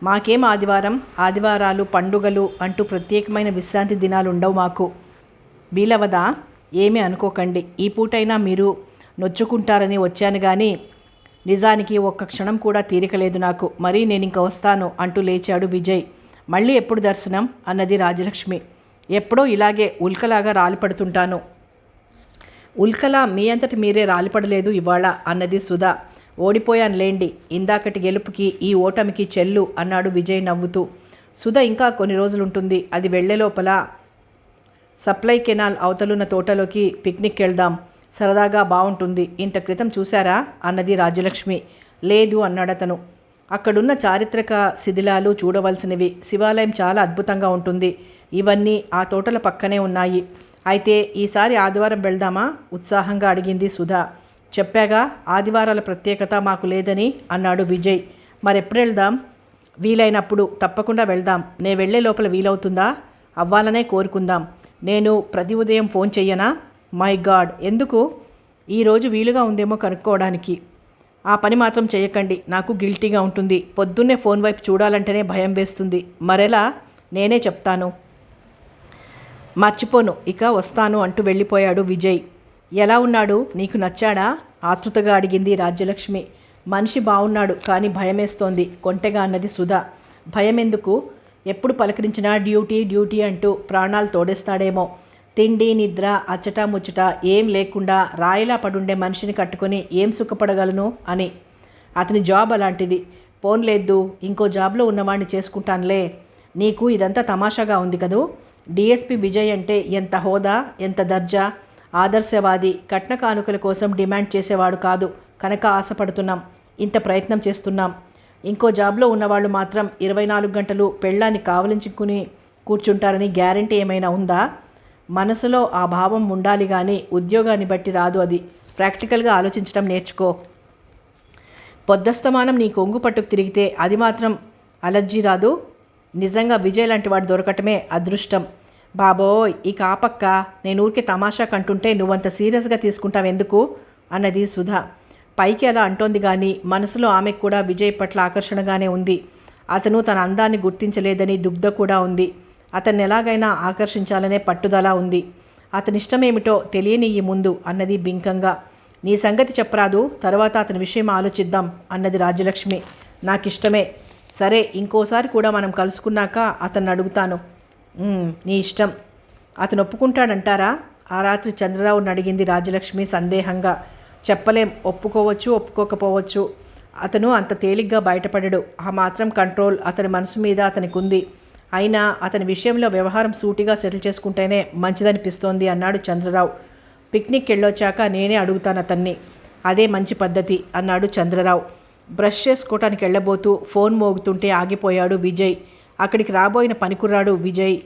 మాకేం ఆదివారం, ఆదివారాలు పండుగలు అంటూ ప్రత్యేకమైన విశ్రాంతి దినాలు ఉండవు మాకు. వీలవదా? ఏమీ అనుకోకండి, ఈ పూటైనా మీరు నొచ్చుకుంటారని వచ్చాను కానీ నిజానికి ఒక్క క్షణం కూడా తీరికలేదు నాకు. మరీ నేను ఇంక వస్తాను అంటూ లేచాడు విజయ్. మళ్ళీ ఎప్పుడు దర్శనం అన్నది రాజలక్ష్మి. ఎప్పుడో ఇలాగే ఉల్కలాగా రాలిపడుతుంటాను. ఉల్కలా మీ అంతటి మీరే రాలిపడలేదు ఇవాళ అన్నది సుధా. ఓడిపోయానులేండి, ఇందాకటి గెలుపుకి ఈ ఓటమికి చెల్లు అన్నాడు విజయ్ నవ్వుతూ. సుధ ఇంకా కొన్ని రోజులుంటుంది. అది వెళ్లే లోపల సప్లై కెనాల్ అవతలున్న తోటలోకి పిక్నిక్ వెళ్దాం, సరదాగా బాగుంటుంది. ఇంత క్రితం చూశారా అన్నది రాజ్యలక్ష్మి. లేదు అన్నాడతను. అక్కడున్న చారిత్రక శిథిలాలు చూడవలసినవి. శివాలయం చాలా అద్భుతంగా ఉంటుంది. ఇవన్నీ ఆ తోటల పక్కనే ఉన్నాయి. అయితే ఈసారి ఆదివారం వెళ్దామా ఉత్సాహంగా అడిగింది సుధా. చెప్పాగా, ఆదివారాల ప్రత్యేకత మాకు లేదని అన్నాడు విజయ్. మరెప్పుడు వెళ్దాం? వీలైనప్పుడు తప్పకుండా వెళ్దాం. నే వెళ్లే లోపల వీలవుతుందా? అవ్వాలనే కోరుకుందాం. నేను ప్రతి ఉదయం ఫోన్ చెయ్యనా? మై గాడ్, ఎందుకు? ఈరోజు వీలుగా ఉందేమో కనుక్కోవడానికి. ఆ పని మాత్రం చేయకండి, నాకు గిల్టీగా ఉంటుంది. పొద్దున్నే ఫోన్ వైపు చూడాలంటేనే భయం వేస్తుంది. మరెలా? నేనే చెప్తాను. మర్చిపోను, ఇక వస్తాను అంటూ వెళ్ళిపోయాడు విజయ్. ఎలా ఉన్నాడు, నీకు నచ్చాడా? ఆతృతగా అడిగింది రాజ్యలక్ష్మి. మనిషి బాగున్నాడు, కానీ భయమేస్తోంది కొంటెగా అన్నది సుధా. భయం ఎందుకు? ఎప్పుడు పలకరించినా డ్యూటీ డ్యూటీ అంటూ ప్రాణాలు తోడేస్తాడేమో. తిండి నిద్ర అచ్చటా ముచ్చట ఏం లేకుండా రాయిలా పడుండే మనిషిని కట్టుకొని ఏం సుఖపడగలను అని. అతని జాబ్ అలాంటిది. పోన్లేదు, ఇంకో జాబ్లో ఉన్నవాడిని చేసుకుంటానులే. నీకు ఇదంతా తమాషాగా ఉంది కదూ. డిఎస్పి విజయ్ అంటే ఎంత హోదా, ఎంత దర్జా, ఆదర్శవాది, కట్న కానుకల కోసం డిమాండ్ చేసేవాడు కాదు కనుక ఆశపడుతున్నాం, ఇంత ప్రయత్నం చేస్తున్నాం. ఇంకో జాబ్లో ఉన్నవాళ్ళు మాత్రం 24 గంటలు పెళ్ళాన్ని కావలించుకుని కూర్చుంటారని గ్యారంటీ ఏమైనా ఉందా? మనసులో ఆ భావం ఉండాలి కానీ ఉద్యోగాన్ని బట్టి రాదు అది. ప్రాక్టికల్గా ఆలోచించడం నేర్చుకో. పొద్దస్తమానం నీ కొంగు పట్టుకు తిరిగితే అది మాత్రం అలర్జీ రాదు. నిజంగా విజయ్ లాంటి వాడు దొరకటమే అదృష్టం. బాబోయ్, ఈ కాపక్క, నేను ఊరికే తమాషా కంటుంటే నువ్వంత సీరియస్గా తీసుకుంటావెందుకు అన్నది సుధా. పైకి అలా అంటోంది కానీ మనసులో ఆమెకు కూడా విజయ్ పట్ల ఆకర్షణగానే ఉంది. అతను తన అందాన్ని గుర్తించలేదని దుగ్ధ కూడా ఉంది. అతన్ని ఎలాగైనా ఆకర్షించాలనే పట్టుదల ఉంది. అతనిష్టమేమిటో తెలియనియ్యి ముందు అన్నది బింకంగా. నీ సంగతి చెప్పరాదు, తర్వాత అతని విషయం ఆలోచిద్దాం అన్నది రాజ్యలక్ష్మి. నాకిష్టమే. సరే, ఇంకోసారి కూడా మనం కలుసుకున్నాక అతన్ని అడుగుతాను. నీ ఇష్టం. అతను ఒప్పుకుంటాడంటారా? ఆ రాత్రి చంద్రరావుని అడిగింది రాజ్యలక్ష్మి సందేహంగా. చెప్పలేం, ఒప్పుకోవచ్చు ఒప్పుకోకపోవచ్చు. అతను అంత తేలిగ్గా బయటపడడు. ఆ మాత్రం కంట్రోల్ అతని మనసు మీద అతనికి ఉంది. అయినా అతని విషయంలో వ్యవహారం సూటిగా సెటిల్ చేసుకుంటేనే మంచిదనిపిస్తోంది అన్నాడు చంద్రరావు. పిక్నిక్ వెళ్ళొచ్చాక నేనే అడుగుతాను అతన్ని. అదే మంచి పద్ధతి అన్నాడు చంద్రరావు. బ్రష్ చేసుకోవటానికి వెళ్ళబోతూ ఫోన్ మోగుతుంటే ఆగిపోయాడు విజయ్. అక్కడికి రాబోయిన పనికుర్రాడు విజయ్.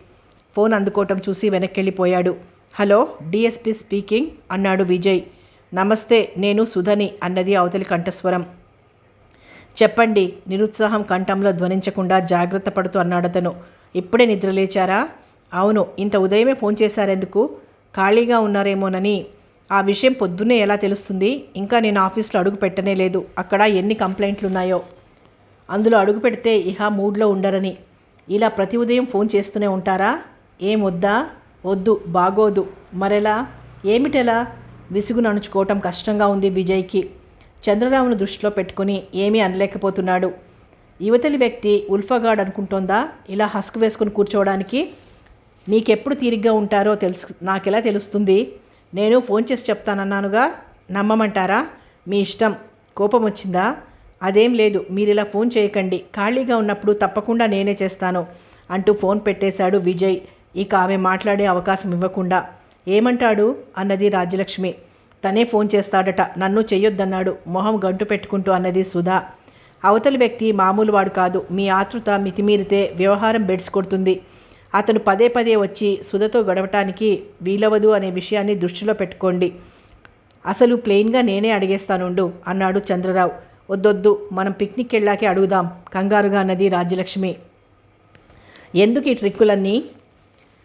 ఫోన్ అందుకోవటం చూసి వెనక్కెళ్ళిపోయాడు. హలో, డిఎస్పి స్పీకింగ్ అన్నాడు విజయ్. నమస్తే, నేను సుధని అన్నది అవతలి కంఠస్వరం. చెప్పండి, నిరుత్సాహం కంఠంలో ధ్వనించకుండా జాగ్రత్త పడుతూ అన్నాడతను. ఇప్పుడే నిద్రలేచారా? అవును. ఇంత ఉదయమే ఫోన్ చేశారెందుకు? ఖాళీగా ఉన్నారేమోనని. ఆ విషయం పొద్దున్నే ఎలా తెలుస్తుంది? ఇంకా నేను ఆఫీస్లో అడుగు పెట్టనే లేదు. అక్కడ ఎన్ని కంప్లైంట్లున్నాయో. అందులో అడుగు పెడితే ఇహ మూడ్లో ఉండరని. ఇలా ప్రతి ఉదయం ఫోన్ చేస్తూనే ఉంటారా? ఏం వద్దా? వద్దు, బాగోదు. మరెలా? ఏమిటెలా? విసుగు నడుచుకోవటం కష్టంగా ఉంది విజయ్కి. చంద్రరావును దృష్టిలో పెట్టుకుని ఏమీ అనలేకపోతున్నాడు. యువతలి వ్యక్తి ఉల్ఫగాడ్ అనుకుంటోందా ఇలా హస్క్ వేసుకుని కూర్చోవడానికి? మీకెప్పుడు తీరిగ్గా ఉంటారో నాకెలా తెలుస్తుంది? నేను ఫోన్ చేసి చెప్తానన్నానుగా. నమ్మమంటారా? మీ ఇష్టం. కోపం వచ్చిందా? అదేం లేదు, మీరు ఇలా ఫోన్ చేయకండి. ఖాళీగా ఉన్నప్పుడు తప్పకుండా నేనే చేస్తాను అంటూ ఫోన్ పెట్టేశాడు విజయ్, ఇక ఆమె మాట్లాడే అవకాశం ఇవ్వకుండా. ఏమంటాడు అన్నది రాజ్యలక్ష్మి. తనే ఫోన్ చేస్తాడట, నన్ను చెయ్యొద్దన్నాడు మొహం గంటు పెట్టుకుంటూ అన్నది సుధా. అవతలి వ్యక్తి మామూలు వాడు కాదు. మీ ఆతృత మితిమీరితే వ్యవహారం బెడ్స్ కొడుతుంది. అతను పదే పదే వచ్చి సుధతో గడవటానికి వీలవదు అనే విషయాన్ని దృష్టిలో పెట్టుకోండి. అసలు ప్లెయిన్గా నేనే అడిగేస్తానుండు అన్నాడు చంద్రరావు. వద్దొద్దు, మనం పిక్నిక్ వెళ్ళాకే అడుగుదాం కంగారుగా అన్నది రాజ్యలక్ష్మి. ఎందుకు ఈ ట్రిక్కులన్నీ?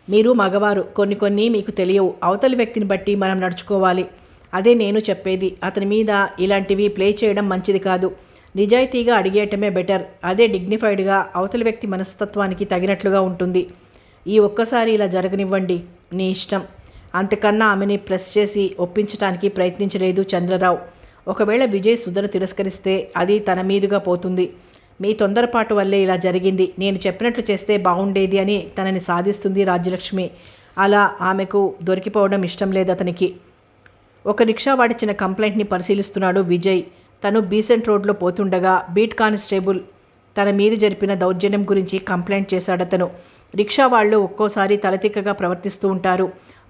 మీరు మగవారు, కొన్ని మీకు తెలియవు. అవతలి వ్యక్తిని బట్టి మనం నడుచుకోవాలి. అదే నేను చెప్పేది. అతని మీద ఇలాంటివి ప్లే చేయడం మంచిది కాదు. నిజాయితీగా అడిగేయటమే బెటర్. అదే డిగ్నిఫైడ్గా అవతలి వ్యక్తి మనస్తత్వానికి తగినట్లుగా ఉంటుంది. ఈ ఒక్కసారి ఇలా జరగనివ్వండి, నీ ఇష్టం. అంతకన్నా ఆమెని ప్రెస్ చేసి ఒప్పించడానికి ప్రయత్నించలేదు చంద్రరావు. ఒకవేళ విజయ్ సుధను తిరస్కరిస్తే అది తన మీదుగా పోతుంది. మీ తొందరపాటు వల్లే ఇలా జరిగింది. నేను చెప్పినట్లు చేస్తే బాగుండేది అని తనని సాధిస్తుంది రాజ్యలక్ష్మి. అలా ఆమెకు దొరికిపోవడం ఇష్టం లేదు అతనికి. ఒక రిక్షా వాడిచ్చిన కంప్లైంట్ని పరిశీలిస్తున్నాడు విజయ్. తను బీసెంట్ రోడ్లో పోతుండగా బీట్ కానిస్టేబుల్ తన మీద జరిపిన దౌర్జన్యం గురించి కంప్లైంట్ చేశాడతను. రిక్షా వాళ్ళు ఒక్కోసారి తలతిక్కగా ప్రవర్తిస్తూ ఉంటారు.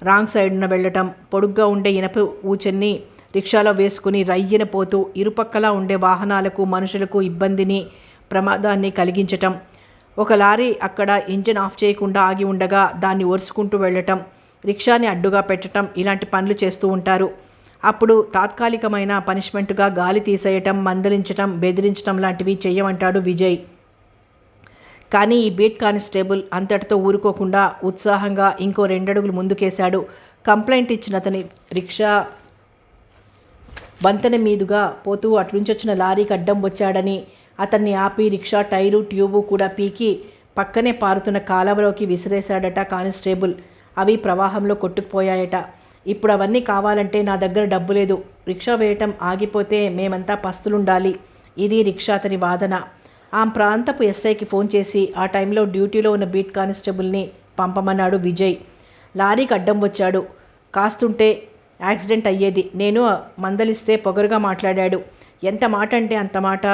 రాంగ్ సైడ్న వెళ్ళటం, పొడుగ్గా ఉండే ఇనప ఊచెన్ని రిక్షాలో వేసుకుని రయ్యన పోతూ ఇరుపక్కలా ఉండే వాహనాలకు మనుషులకు ఇబ్బందిని ప్రమాదాన్ని కలిగించటం. ఒక లారీ అక్కడ ఇంజిన్ ఆఫ్ చేయకుండా ఆగి ఉండగా దాన్ని ఒరుసుకుంటూ వెళ్ళటం, రిక్షాని అడ్డుగా పెట్టడం, ఇలాంటి పనులు చేస్తూ ఉంటారు. అప్పుడు తాత్కాలికమైన పనిష్మెంటుగా గాలి తీసేయటం, మందలించటం, బెదిరించటం లాంటివి చెయ్యమంటాడు విజయ్. కానీ ఈ బీట్ కానిస్టేబుల్ అంతటితో ఊరుకోకుండా ఉత్సాహంగా ఇంకో 2 అడుగులు ముందుకేశాడు. కంప్లైంట్ ఇచ్చిన అతని రిక్షా వంతెన మీదుగా పోతూ అట్లుంచొచ్చిన లారీకి అడ్డం వచ్చాడని, అతన్ని ఆపి రిక్షా టైరు ట్యూబు కూడా పీకి పక్కనే పారుతున్న కాలవలోకి విసిరేశాడట కానిస్టేబుల్. అవి ప్రవాహంలో కొట్టుకుపోయాయట. ఇప్పుడు అవన్నీ కావాలంటే నా దగ్గర డబ్బు లేదు. రిక్షా వేయటం ఆగిపోతే మేమంతా పస్తులుండాలి. ఇది రిక్షా అతని వాదన. ఆ ప్రాంతపు ఎస్ఐకి ఫోన్ చేసి ఆ టైంలో డ్యూటీలో ఉన్న బీట్ కానిస్టేబుల్ని పంపమన్నాడు విజయ్. లారీకి అడ్డం వచ్చాడు. కాస్తుంటే యాక్సిడెంట్ అయ్యేది. నేను మందలిస్తే పొగరుగా మాట్లాడాడు. ఎంత మాట అంటే అంత మాట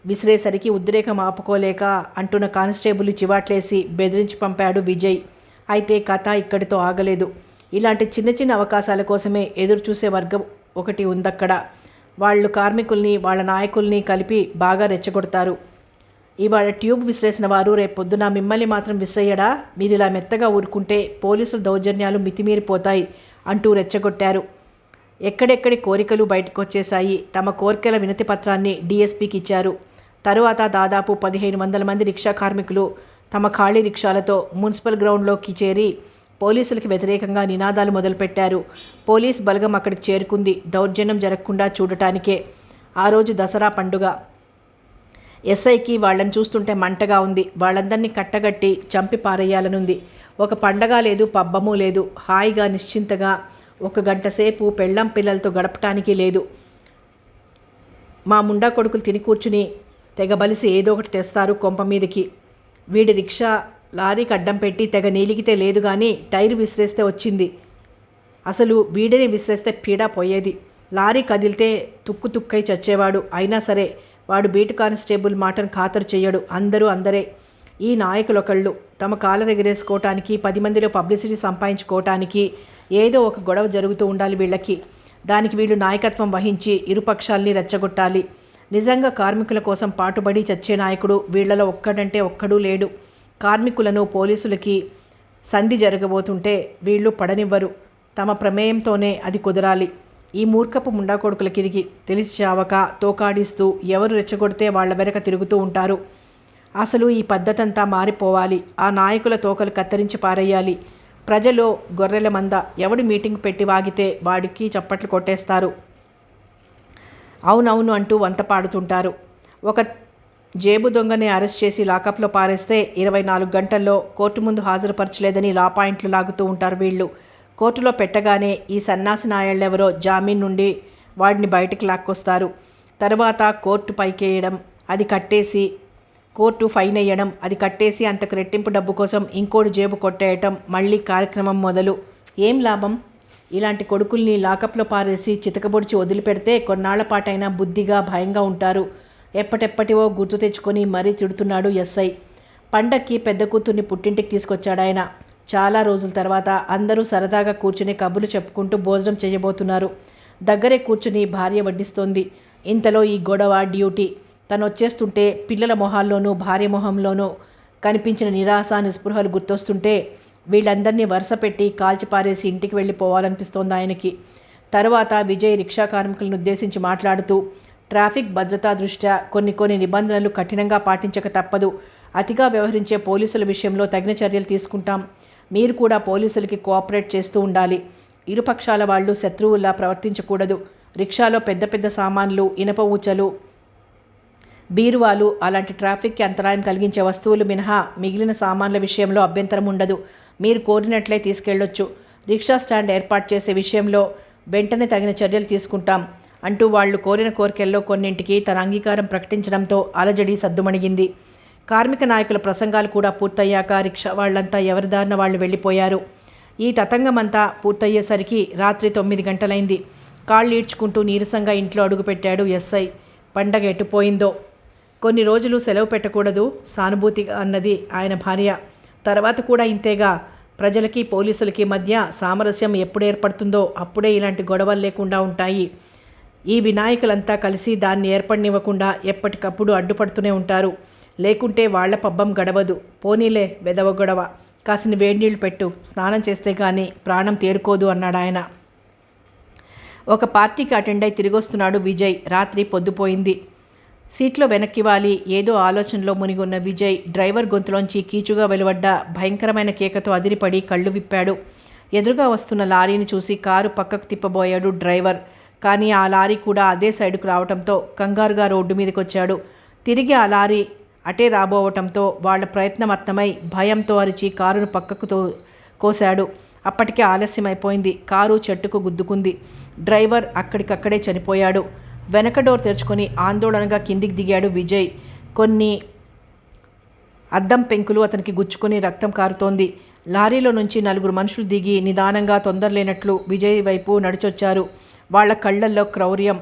విసిరేసరికి ఉద్రేకం ఆపుకోలేక అంటున్న కానిస్టేబుల్ చివాట్లేసి బెదిరించి పంపాడు విజయ్. అయితే కథ ఇక్కడితో ఆగలేదు. ఇలాంటి చిన్న చిన్న అవకాశాల కోసమే ఎదురు చూసే వర్గం ఒకటి ఉందక్కడ. వాళ్ళు కార్మికుల్ని వాళ్ళ నాయకుల్ని కలిపి బాగా రెచ్చగొడతారు. ఇవాళ ట్యూబ్ విసిరేసిన వారు రేపొద్దున మిమ్మల్ని మాత్రం విసిరేయడా? మీరు ఇలా మెత్తగా ఊరుకుంటే పోలీసుల దౌర్జన్యాలు మితిమీరిపోతాయి అంటూ రెచ్చగొట్టారు. ఎక్కడెక్కడి కోరికలు బయటకు వచ్చేశాయి. తమ కోరికల వినతి పత్రాన్ని డీఎస్పీకి ఇచ్చారు. తరువాత దాదాపు 1500 మంది రిక్షా కార్మికులు తమ ఖాళీ రిక్షాలతో మున్సిపల్ గ్రౌండ్లోకి చేరి పోలీసులకి వ్యతిరేకంగా నినాదాలు మొదలుపెట్టారు. పోలీస్ బలగం అక్కడికి చేరుకుంది, దౌర్జన్యం జరగకుండా చూడటానికే. ఆ రోజు దసరా పండుగ. ఎస్ఐకి వాళ్ళని చూస్తుంటే మంటగా ఉంది. వాళ్ళందరినీ కట్టగట్టి చంపి పారేయాలనుంది. ఒక పండగ లేదు, పబ్బము లేదు. హాయిగా నిశ్చింతగా 1 గంట సేపు పెళ్ళం పిల్లలతో గడపటానికి లేదు. మా ముండా కొడుకులు తిని కూర్చుని తెగబలిసి ఏదో ఒకటి తెస్తారు కొంప మీదకి. వీడి రిక్షా లారీకి అడ్డం పెట్టి తెగ నీలిగితే లేదు కానీ టైర్ విసిరేస్తే వచ్చింది. అసలు వీడిని విసిరేస్తే పీడా పోయేది. లారీ కదిలితే తుక్కై చచ్చేవాడు. అయినా సరే వాడు బీటు కానిస్టేబుల్ మాటను ఖాతరు చెయ్యడు. అందరూ అందరే. ఈ నాయకులొకళ్ళు తమ కాలర్ ఎగరేసుకోవటానికి 10 మందిలో పబ్లిసిటీ సంపాదించుకోవటానికి ఏదో ఒక గొడవ జరుగుతూ ఉండాలి వీళ్ళకి. దానికి వీళ్ళు నాయకత్వం వహించి ఇరుపక్షాల్ని రెచ్చగొట్టాలి. నిజంగా కార్మికుల కోసం పాటుపడి చచ్చే నాయకుడు వీళ్లలో ఒక్కడంటే ఒక్కడూ లేడు. కార్మికులను పోలీసులకి సంధి జరగబోతుంటే వీళ్ళు పడనివ్వరు. తమ ప్రమేయంతోనే అది కుదరాలి. ఈ మూర్ఖపు ముండా కొడుకులకి ఇది తెలిసి చావక తోకాడిస్తూ ఎవరు రెచ్చగొడితే వాళ్ల వెనక తిరుగుతూ ఉంటారు. అసలు ఈ పద్ధతంతా మారిపోవాలి. ఆ నాయకుల తోకలు కత్తిరించి పారేయాలి. ప్రజలు గొర్రెల మంద. ఎవడు మీటింగ్ పెట్టి వాగితే వాడికి చప్పట్లు కొట్టేస్తారు. అవునవును అంటూ వంత పాడుతుంటారు. ఒక జేబు దొంగని అరెస్ట్ చేసి లాకప్లో పారేస్తే 24 గంటల్లో కోర్టు ముందు హాజరుపరచలేదని లా పాయింట్లు లాగుతూ ఉంటారు వీళ్ళు. కోర్టులో పెట్టగానే ఈ సన్నాసి నాయళ్ళెవరో జామీన్ నుండి వాడిని బయటికి లాక్కొస్తారు. తర్వాత కోర్టు పైకేయడం, అది కట్టేసి కోర్టు ఫైన్ వేయడం, అది కట్టేసి అంతకు రెట్టింపు డబ్బు కోసం ఇంకోటి జేబు కొట్టేయటం, మళ్ళీ కార్యక్రమం మొదలు. ఏం లాభం? ఇలాంటి కొడుకుల్ని లాకప్లో పారేసి చితకబొడిచి వదిలిపెడితే కొన్నాళ్ల పాటైనా బుద్ధిగా భయంగా ఉంటారు. ఎప్పటెప్పటివో గుర్తు తెచ్చుకొని మరీ తిడుతున్నాడు ఎస్ఐ. పండక్కి పెద్ద కూతుర్ని పుట్టింటికి తీసుకొచ్చాడాయన. చాలా రోజుల తర్వాత అందరూ సరదాగా కూర్చుని కబుర్లు చెప్పుకుంటూ భోజనం చేయబోతున్నారు. దగ్గరే కూర్చుని భార్య వడ్డిస్తోంది. ఇంతలో ఈ గొడవ, డ్యూటీ. తను వచ్చేస్తుంటే పిల్లల మొహాల్లోనూ భార్య మొహంలోనూ కనిపించిన నిరాశ, నిస్పృహలు గుర్తొస్తుంటే వీళ్ళందరినీ వరుస పెట్టి కాల్చిపారేసి ఇంటికి వెళ్ళిపోవాలనిపిస్తోంది ఆయనకి. తరువాత విజయ్ రిక్షా కార్మికులను ఉద్దేశించి మాట్లాడుతూ, ట్రాఫిక్ భద్రతా దృష్ట్యా కొన్ని నిబంధనలు కఠినంగా పాటించక తప్పదు. అతిగా వ్యవహరించే పోలీసుల విషయంలో తగిన చర్యలు తీసుకుంటాం. మీరు కూడా పోలీసులకి కోఆపరేట్ చేస్తూ ఉండాలి. ఇరుపక్షాల వాళ్ళు శత్రువుల్లా ప్రవర్తించకూడదు. రిక్షాలో పెద్ద పెద్ద సామాన్లు, ఇనప ఊచలు, బీరువాలు, అలాంటి ట్రాఫిక్కి అంతరాయం కలిగించే వస్తువులు మినహా మిగిలిన సామాన్ల విషయంలో అభ్యంతరం ఉండదు. మీరు కోరినట్లే తీసుకెళ్లొచ్చు. రిక్షా స్టాండ్ ఏర్పాటు చేసే విషయంలో వెంటనే తగిన చర్యలు తీసుకుంటాం అంటూ వాళ్ళు కోరిన కోరికల్లో కొన్నింటికి తన అంగీకారం ప్రకటించడంతో అలజడి సద్దుమణిగింది. కార్మిక నాయకుల ప్రసంగాలు కూడా పూర్తయ్యాక రిక్షా వాళ్లంతా ఎవరిదారిన వాళ్ళు వెళ్ళిపోయారు. ఈ తతంగమంతా పూర్తయ్యేసరికి రాత్రి 9 గంటలైంది. కాళ్ళు ఈడ్చుకుంటూ నీరసంగా ఇంట్లో అడుగుపెట్టాడు ఎస్ఐ. పండగ ఎటుపోయిందో. కొన్ని రోజులు సెలవు పెట్టకూడదు సానుభూతిగా అన్నది ఆయన భార్య. తర్వాత కూడా ఇంతేగా. ప్రజలకి పోలీసులకి మధ్య సామరస్యం ఎప్పుడు ఏర్పడుతుందో అప్పుడే ఇలాంటి గొడవలు లేకుండా ఉంటాయి. ఈ వినాయకులంతా కలిసి దాన్ని ఏర్పడనివ్వకుండా ఎప్పటికప్పుడు అడ్డుపడుతూనే ఉంటారు. లేకుంటే వాళ్ల పబ్బం గడవదు. పోనీలే వెదవ గొడవ. కాసిన వేడినీళ్లు పెట్టు, స్నానం చేస్తే కానీ ప్రాణం తేరుకోదు అన్నాడాయన. ఒక పార్టీకి అటెండ్ అయి తిరిగొస్తున్నాడు విజయ్. రాత్రి పొద్దుపోయింది. సీట్లో వెనక్కి వాలి ఏదో ఆలోచనలో మునిగున్న విజయ్ డ్రైవర్ గొంతులోంచి కీచుగా వెలువడ్డ భయంకరమైన కేకతో అదిరిపడి కళ్ళు విప్పాడు. ఎదురుగా వస్తున్న లారీని చూసి కారు పక్కకు తిప్పబోయాడు డ్రైవర్. కానీ ఆ లారీ కూడా అదే సైడుకు రావడంతో కంగారుగా రోడ్డు మీదకొచ్చాడు. తిరిగి ఆ లారీ అటే రాబోవటంతో వాళ్ల ప్రయత్నం అర్థమై భయంతో అరిచి కారును పక్కకు కోశాడు. అప్పటికే ఆలస్యమైపోయింది. కారు చెట్టుకు గుద్దుకుంది. డ్రైవర్ అక్కడికక్కడే చనిపోయాడు. వెనక డోర్ తెరుచుకొని ఆందోళనగా కిందికి దిగాడు విజయ్. కొన్ని అద్దం పెంకులు అతనికి గుచ్చుకొని రక్తం కారుతోంది. లారీలో నుంచి 4 మనుషులు దిగి నిదానంగా తొందరలేనట్లు విజయ్ వైపు నడిచొచ్చారు. వాళ్ల కళ్ళల్లో క్రౌర్యం,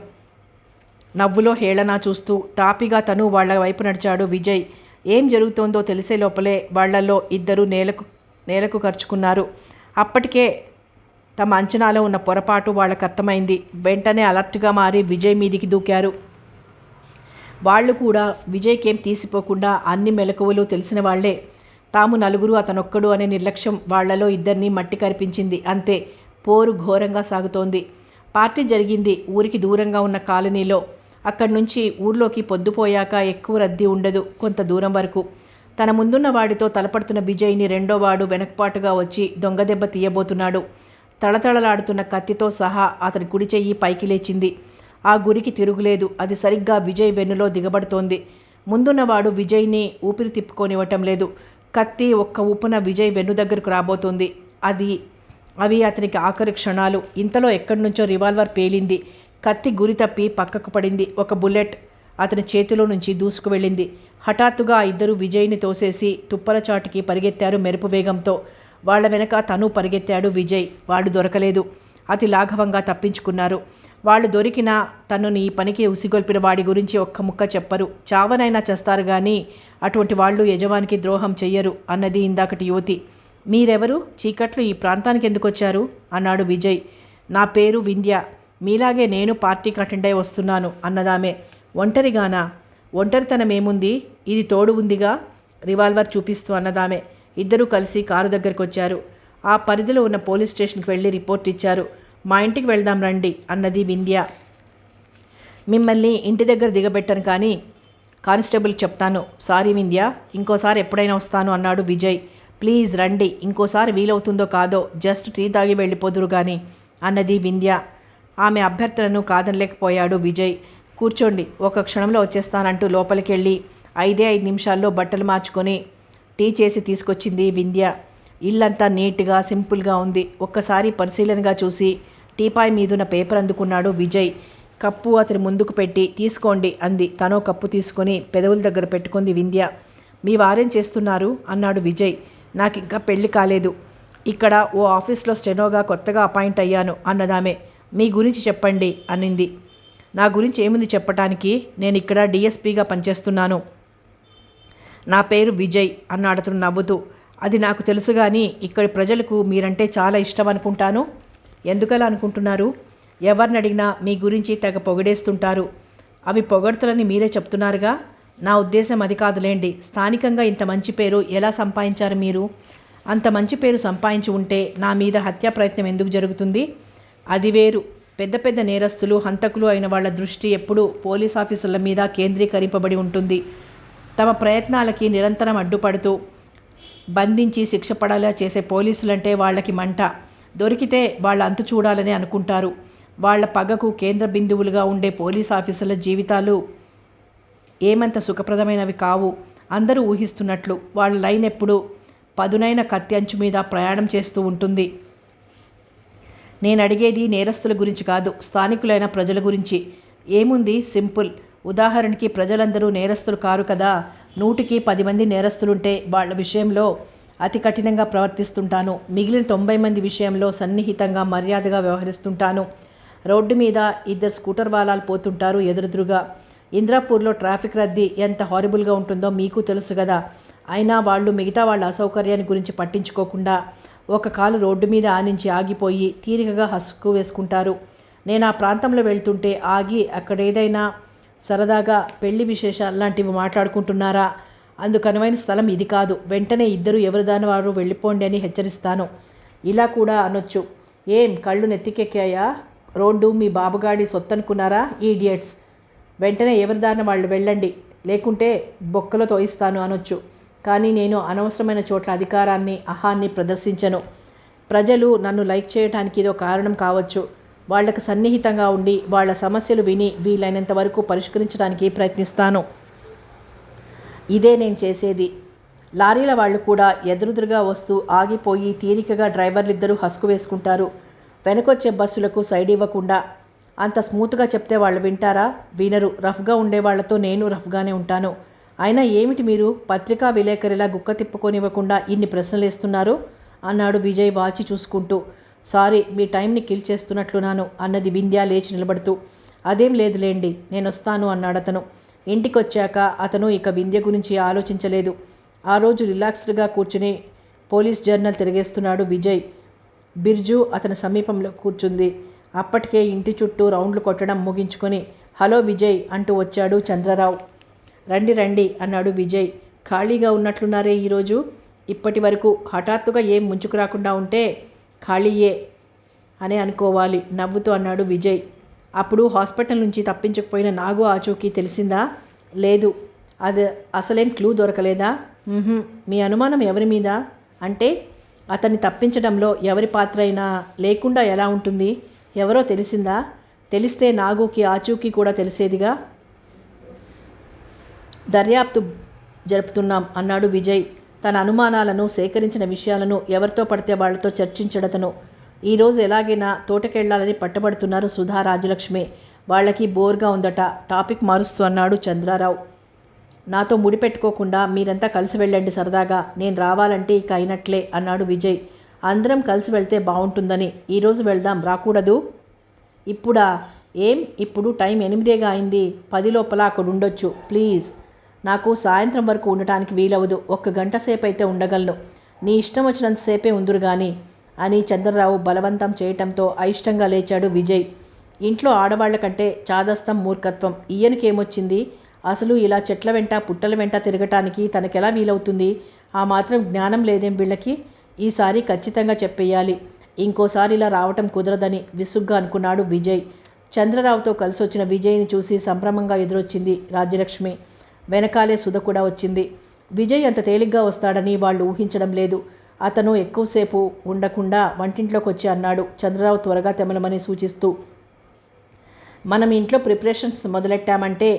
నవ్వులో హేళన చూస్తూ తాపిగా తను వాళ్ల వైపు నడిచాడు విజయ్. ఏం జరుగుతోందో తెలిసే లోపలే వాళ్లలో ఇద్దరు నేలకు ఖర్చుకున్నారు. అప్పటికే తమ అంచనాలో ఉన్న పొరపాటు వాళ్లకు అర్థమైంది. వెంటనే అలర్ట్గా మారి విజయ్ మీదికి దూకారు. వాళ్ళు కూడా విజయ్కేం తీసిపోకుండా అన్ని మెలకువలు తెలిసిన వాళ్లే. తాము నలుగురు అతనొక్కడు అనే నిర్లక్ష్యం వాళ్లలో ఇద్దరిని మట్టి కరిపించింది. అంతే. పోరు ఘోరంగా సాగుతోంది. పార్టీ జరిగింది ఊరికి దూరంగా ఉన్న కాలనీలో. అక్కడి నుంచి ఊర్లోకి పొద్దుపోయాక ఎక్కువ రద్దీ ఉండదు. కొంత దూరం వరకు తన ముందున్న వాడితో తలపడుతున్న విజయ్ని రెండోవాడు వెనకపాటుగా వచ్చి దొంగదెబ్బ తీయబోతున్నాడు. తళతళలాడుతున్న కత్తితో సహా అతని కుడి చెయ్యి పైకి లేచింది. ఆ గురికి తిరుగులేదు. అది సరిగ్గా విజయ్ వెన్నులో దిగబడుతోంది. ముందున్నవాడు విజయ్ని ఊపిరి తిప్పుకోనివ్వటం లేదు. కత్తి ఒక్క ఊపున విజయ్ వెన్ను దగ్గరకు రాబోతోంది. అవి అతనికి ఆఖరి క్షణాలు. ఇంతలో ఎక్కడి నుంచో రివాల్వర్ పేలింది. కత్తి గురి తప్పి పక్కకు పడింది. ఒక బుల్లెట్ అతని చేతిలో నుంచి దూసుకు వెళ్ళింది. హఠాత్తుగా ఆ ఇద్దరు విజయ్ని తోసేసి తుప్పల చాటుకి పరిగెత్తారు మెరుపు వేగంతో. వాళ్ల వెనక తను పరిగెత్తాడు విజయ్. వాడు దొరకలేదు. అతి లాఘవంగా తప్పించుకున్నారు. వాళ్ళు దొరికినా తనని ఈ పనికి ఉసిగొల్పిన వాడి గురించి ఒక్క ముక్క చెప్పరు. చావనైనా చేస్తారు కానీ అటువంటి వాళ్ళు యజమానికి ద్రోహం చెయ్యరు అన్నది ఇందాకటి యువతి. మీరెవరు? చీకట్లు ఈ ప్రాంతానికి ఎందుకు వచ్చారు అన్నాడు విజయ్. నా పేరు వింధ్య. మీలాగే నేను పార్టీకి అటెండ్ అయి వస్తున్నాను అన్నదామే. ఒంటరిగానా? ఒంటరితనమేముంది, ఇది తోడు ఉందిగా రివాల్వర్ చూపిస్తూ అన్నదామే. ఇద్దరూ కలిసి కారు దగ్గరికి వచ్చారు. ఆ పరిధిలో ఉన్న పోలీస్ స్టేషన్కి వెళ్ళి రిపోర్ట్ ఇచ్చారు. మా ఇంటికి వెళ్దాం రండి అన్నది వింధ్య. మిమ్మల్ని ఇంటి దగ్గర దిగబెట్టను కానీ కానిస్టేబుల్కి చెప్తాను. సారీ వింధ్య, ఇంకోసారి ఎప్పుడైనా వస్తాను అన్నాడు విజయ్. ప్లీజ్ రండి, ఇంకోసారి వీలవుతుందో కాదో జస్ట్ టీ తాగి వెళ్ళిపోదురు కానీ అన్నది వింధ్య. ఆమె అభ్యర్థనను కాదనలేకపోయాడు విజయ్. కూర్చోండి, ఒక క్షణంలో వచ్చేస్తానంటూ లోపలికి వెళ్ళి 5 నిమిషాల్లో బట్టలు మార్చుకొని టీ చేసి తీసుకొచ్చింది వింధ్య. ఇల్లంతా నీట్గా సింపుల్గా ఉంది. ఒక్కసారి పరిశీలనగా చూసి టీపాయ్ మీదున్న పేపర్ అందుకున్నాడు విజయ్. కప్పు అతని ముందుకు పెట్టి తీసుకోండి అంది. తనో కప్పు తీసుకొని పెదవుల దగ్గర పెట్టుకుంది వింధ్య. మీ వారేం చేస్తున్నారు అన్నాడు విజయ్. నాకు ఇంకా పెళ్లి కాలేదు. ఇక్కడ ఓ ఆఫీస్లో స్టెనోగా కొత్తగా అపాయింట్ అయ్యాను అన్నదామే. మీ గురించి చెప్పండి అనింది. నా గురించి ఏముంది చెప్పటానికి, నేను ఇక్కడ డిఎస్పీగా పనిచేస్తున్నాను. నా పేరు విజయ్ అన్నాడు అతను నవ్వుతూ. అది నాకు తెలుసు కానీ ఇక్కడి ప్రజలకు మీరంటే చాలా ఇష్టం అనుకుంటాను. ఎందుకలా అనుకుంటున్నారు? ఎవరిని అడిగినా మీ గురించి తెగ పొగిడేస్తుంటారు. అవి పొగడ్తలని మీరే చెప్తున్నారుగా. నా ఉద్దేశం అది కాదులేండి. స్థానికంగా ఇంత మంచి పేరు ఎలా సంపాదించారు మీరు? అంత మంచి పేరు సంపాదించి ఉంటే నా మీద హత్యా ప్రయత్నం ఎందుకు జరుగుతుంది? అది వేరు. పెద్ద పెద్ద నేరస్తులు, హంతకులు అయిన వాళ్ళ దృష్టి ఎప్పుడూ పోలీస్ ఆఫీసర్ల మీద కేంద్రీకరింపబడి ఉంటుంది. తమ ప్రయత్నాలకి నిరంతరం అడ్డుపడుతూ బంధించి శిక్ష పడేలా చేసే పోలీసులంటే వాళ్ళకి మంట. దొరికితే వాళ్ళ అంతు చూడాలని అనుకుంటారు. వాళ్ల పగకు కేంద్ర బిందువులుగా ఉండే పోలీస్ ఆఫీసర్ల జీవితాలు ఏమంత సుఖప్రదమైనవి కావు. అందరూ ఊహిస్తున్నట్లు వాళ్ళ లైన్ ఎప్పుడు పదునైన కత్తి అంచు మీద ప్రయాణం చేస్తూ ఉంటుంది. నేను అడిగేది నేరస్తుల గురించి కాదు, స్థానికులైన ప్రజల గురించి. ఏముంది, సింపుల్. ఉదాహరణకి ప్రజలందరూ నేరస్తులు కారు కదా. 100కి 10 మంది నేరస్తులుంటే వాళ్ళ విషయంలో అతి కఠినంగా ప్రవర్తిస్తుంటాను. మిగిలిన 90 మంది విషయంలో సన్నిహితంగా మర్యాదగా వ్యవహరిస్తుంటాను. రోడ్డు మీద 2 స్కూటర్ వాలాలు పోతుంటారు ఎదురెదురుగా. ఇంద్రాపూర్లో ట్రాఫిక్ రద్దీ ఎంత హారిబుల్గా ఉంటుందో మీకు తెలుసు కదా. అయినా వాళ్ళు మిగతా వాళ్ళ అసౌకర్యాన్ని గురించి పట్టించుకోకుండా ఒక కాలు రోడ్డు మీద ఆనించి ఆగిపోయి తీరికగా హస్కు వేసుకుంటారు. నేను ఆ ప్రాంతంలో వెళ్తుంటే ఆగి అక్కడేదైనా సరదాగా పెళ్లి విశేషాలు లాంటివి మాట్లాడుకుంటున్నారా? అందుకనువైన స్థలం ఇది కాదు. వెంటనే ఇద్దరు ఎవరిదాని వారు వెళ్ళిపోండి అని హెచ్చరిస్తాను. ఇలా కూడా అనొచ్చు. ఏం కళ్ళు నెత్తికెక్కాయా? రోడ్డు మీ బాబుగాడి సొత్తనుకున్నారా ఈడియట్స్? వెంటనే ఎవరిదారిన వాళ్ళు వెళ్ళండి, లేకుంటే బొక్కలో తోయిస్తాను అనొచ్చు. కానీ నేను అనవసరమైన చోట్ల అధికారాన్ని, అహాన్ని ప్రదర్శించను. ప్రజలు నన్ను లైక్ చేయడానికి ఇదో కారణం కావచ్చు. వాళ్లకు సన్నిహితంగా ఉండి వాళ్ళ సమస్యలు విని వీలైనంత వరకు పరిష్కరించడానికి ప్రయత్నిస్తాను. ఇదే నేను చేసేది. లారీల వాళ్ళు కూడా ఎదురుదురుగా వస్తూ ఆగిపోయి తీరికగా డ్రైవర్లిద్దరూ హసుకు వేసుకుంటారు. వెనకొచ్చే బస్సులకు సైడ్ ఇవ్వకుండా. అంత స్మూత్గా చెప్తే వాళ్ళు వింటారా? వినరు. రఫ్గా ఉండేవాళ్లతో నేను రఫ్గానే ఉంటాను. అయినా ఏమిటి మీరు పత్రికా విలేకరిలా గుక్క తిప్పుకొనివ్వకుండా ఇన్ని ప్రశ్నలు వేస్తున్నారు అన్నాడు విజయ్ వాచి చూసుకుంటూ. సారీ, మీ టైంని కిల్ చేస్తున్నట్లున్నాను అన్నది వింధ్య లేచి నిలబడుతూ. అదేం లేదులేండి, నేను వస్తాను అన్నాడతను. ఇంటికొచ్చాక అతను ఇక వింధ్య గురించి ఆలోచించలేదు. ఆ రోజు రిలాక్స్డ్గా కూర్చుని పోలీస్ జర్నల్ తిరిగేస్తున్నాడు విజయ్. బిర్జు అతని సమీపంలో కూర్చుంది. అప్పటికే ఇంటి చుట్టూ రౌండ్లు కొట్టడం ముగించుకొని హలో విజయ్ అంటూ వచ్చాడు చంద్రరావు. రండి రండి అన్నాడు విజయ్. ఖాళీగా ఉన్నట్లున్నారే ఈరోజు? ఇప్పటి వరకు హఠాత్తుగా ఏం ముంచుకు రాకుండా ఉంటే ఖాళీయే అనే అనుకోవాలి నవ్వుతూ అన్నాడు విజయ్. అప్పుడు హాస్పిటల్ నుంచి తప్పించకపోయిన నాగు ఆచూకీ తెలిసిందా? లేదు. అది అసలేం క్లూ దొరకలేదా? మీ అనుమానం ఎవరి మీద? అంటే అతన్ని తప్పించడంలో ఎవరి పాత్ర అయినా లేకుండా ఎలా ఉంటుంది? ఎవరో తెలిసిందా? తెలిస్తే నాగుకి ఆచూకీ కూడా తెలిసేదిగా. దర్యాప్తు జరుపుతున్నాం అన్నాడు విజయ్. తన అనుమానాలను సేకరించిన విషయాలను ఎవరితో పడితే వాళ్లతో చర్చించడతను. ఈరోజు ఎలాగైనా తోటకెళ్లాలని పట్టబడుతున్నారు సుధా, రాజలక్ష్మి. వాళ్ళకి బోర్గా ఉందట. టాపిక్ మారుస్తూ అన్నాడు చంద్రారావు. నాతో ముడిపెట్టుకోకుండా మీరంతా కలిసి వెళ్ళండి సరదాగా. నేను రావాలంటే ఇక అయినట్లే అన్నాడు విజయ్. అందరం కలిసి వెళ్తే బాగుంటుందని. ఈరోజు వెళ్దాం, రాకూడదు? ఇప్పుడా? ఏం ఇప్పుడు టైం 8గా అయింది. 10 లోపల అక్కడ ఉండొచ్చు. ప్లీజ్. నాకు సాయంత్రం వరకు ఉండటానికి వీలవదు. 1 గంట సేపు అయితే ఉండగలను. నీ ఇష్టం వచ్చినంతసేపే ఉందురు గాని అని చంద్రరావు బలవంతం చేయటంతో అయిష్టంగా లేచాడు విజయ్. ఇంట్లో ఆడవాళ్ల కంటే చాదస్తం మూర్ఖత్వం. ఈయనకేమొచ్చింది? అసలు ఇలా చెట్ల వెంట పుట్టల వెంట తిరగటానికి తనకెలా వీలవుతుంది? ఆ మాత్రం జ్ఞానం లేదేం వీళ్ళకి? ఈసారి ఖచ్చితంగా చెప్పేయాలి. ఇంకోసారి ఇలా రావటం కుదరదని విసుగ్గా అనుకున్నాడు విజయ్. చంద్రరావుతో కలిసి వచ్చిన విజయ్ని చూసి సంభ్రమంగా ఎదురొచ్చింది రాజ్యలక్ష్మి. వెనకాలే సుధ కూడా వచ్చింది. విజయ్ అంత తేలిగ్గా వస్తాడని వాళ్ళు ఊహించడం లేదు. అతను ఎక్కువసేపు ఉండకుండా వంటింట్లోకి వచ్చి అన్నాడు చంద్రరావు త్వరగా తెమలమని సూచిస్తూ. మనం ఇంట్లో ప్రిపరేషన్స్ మొదలెట్టామంటే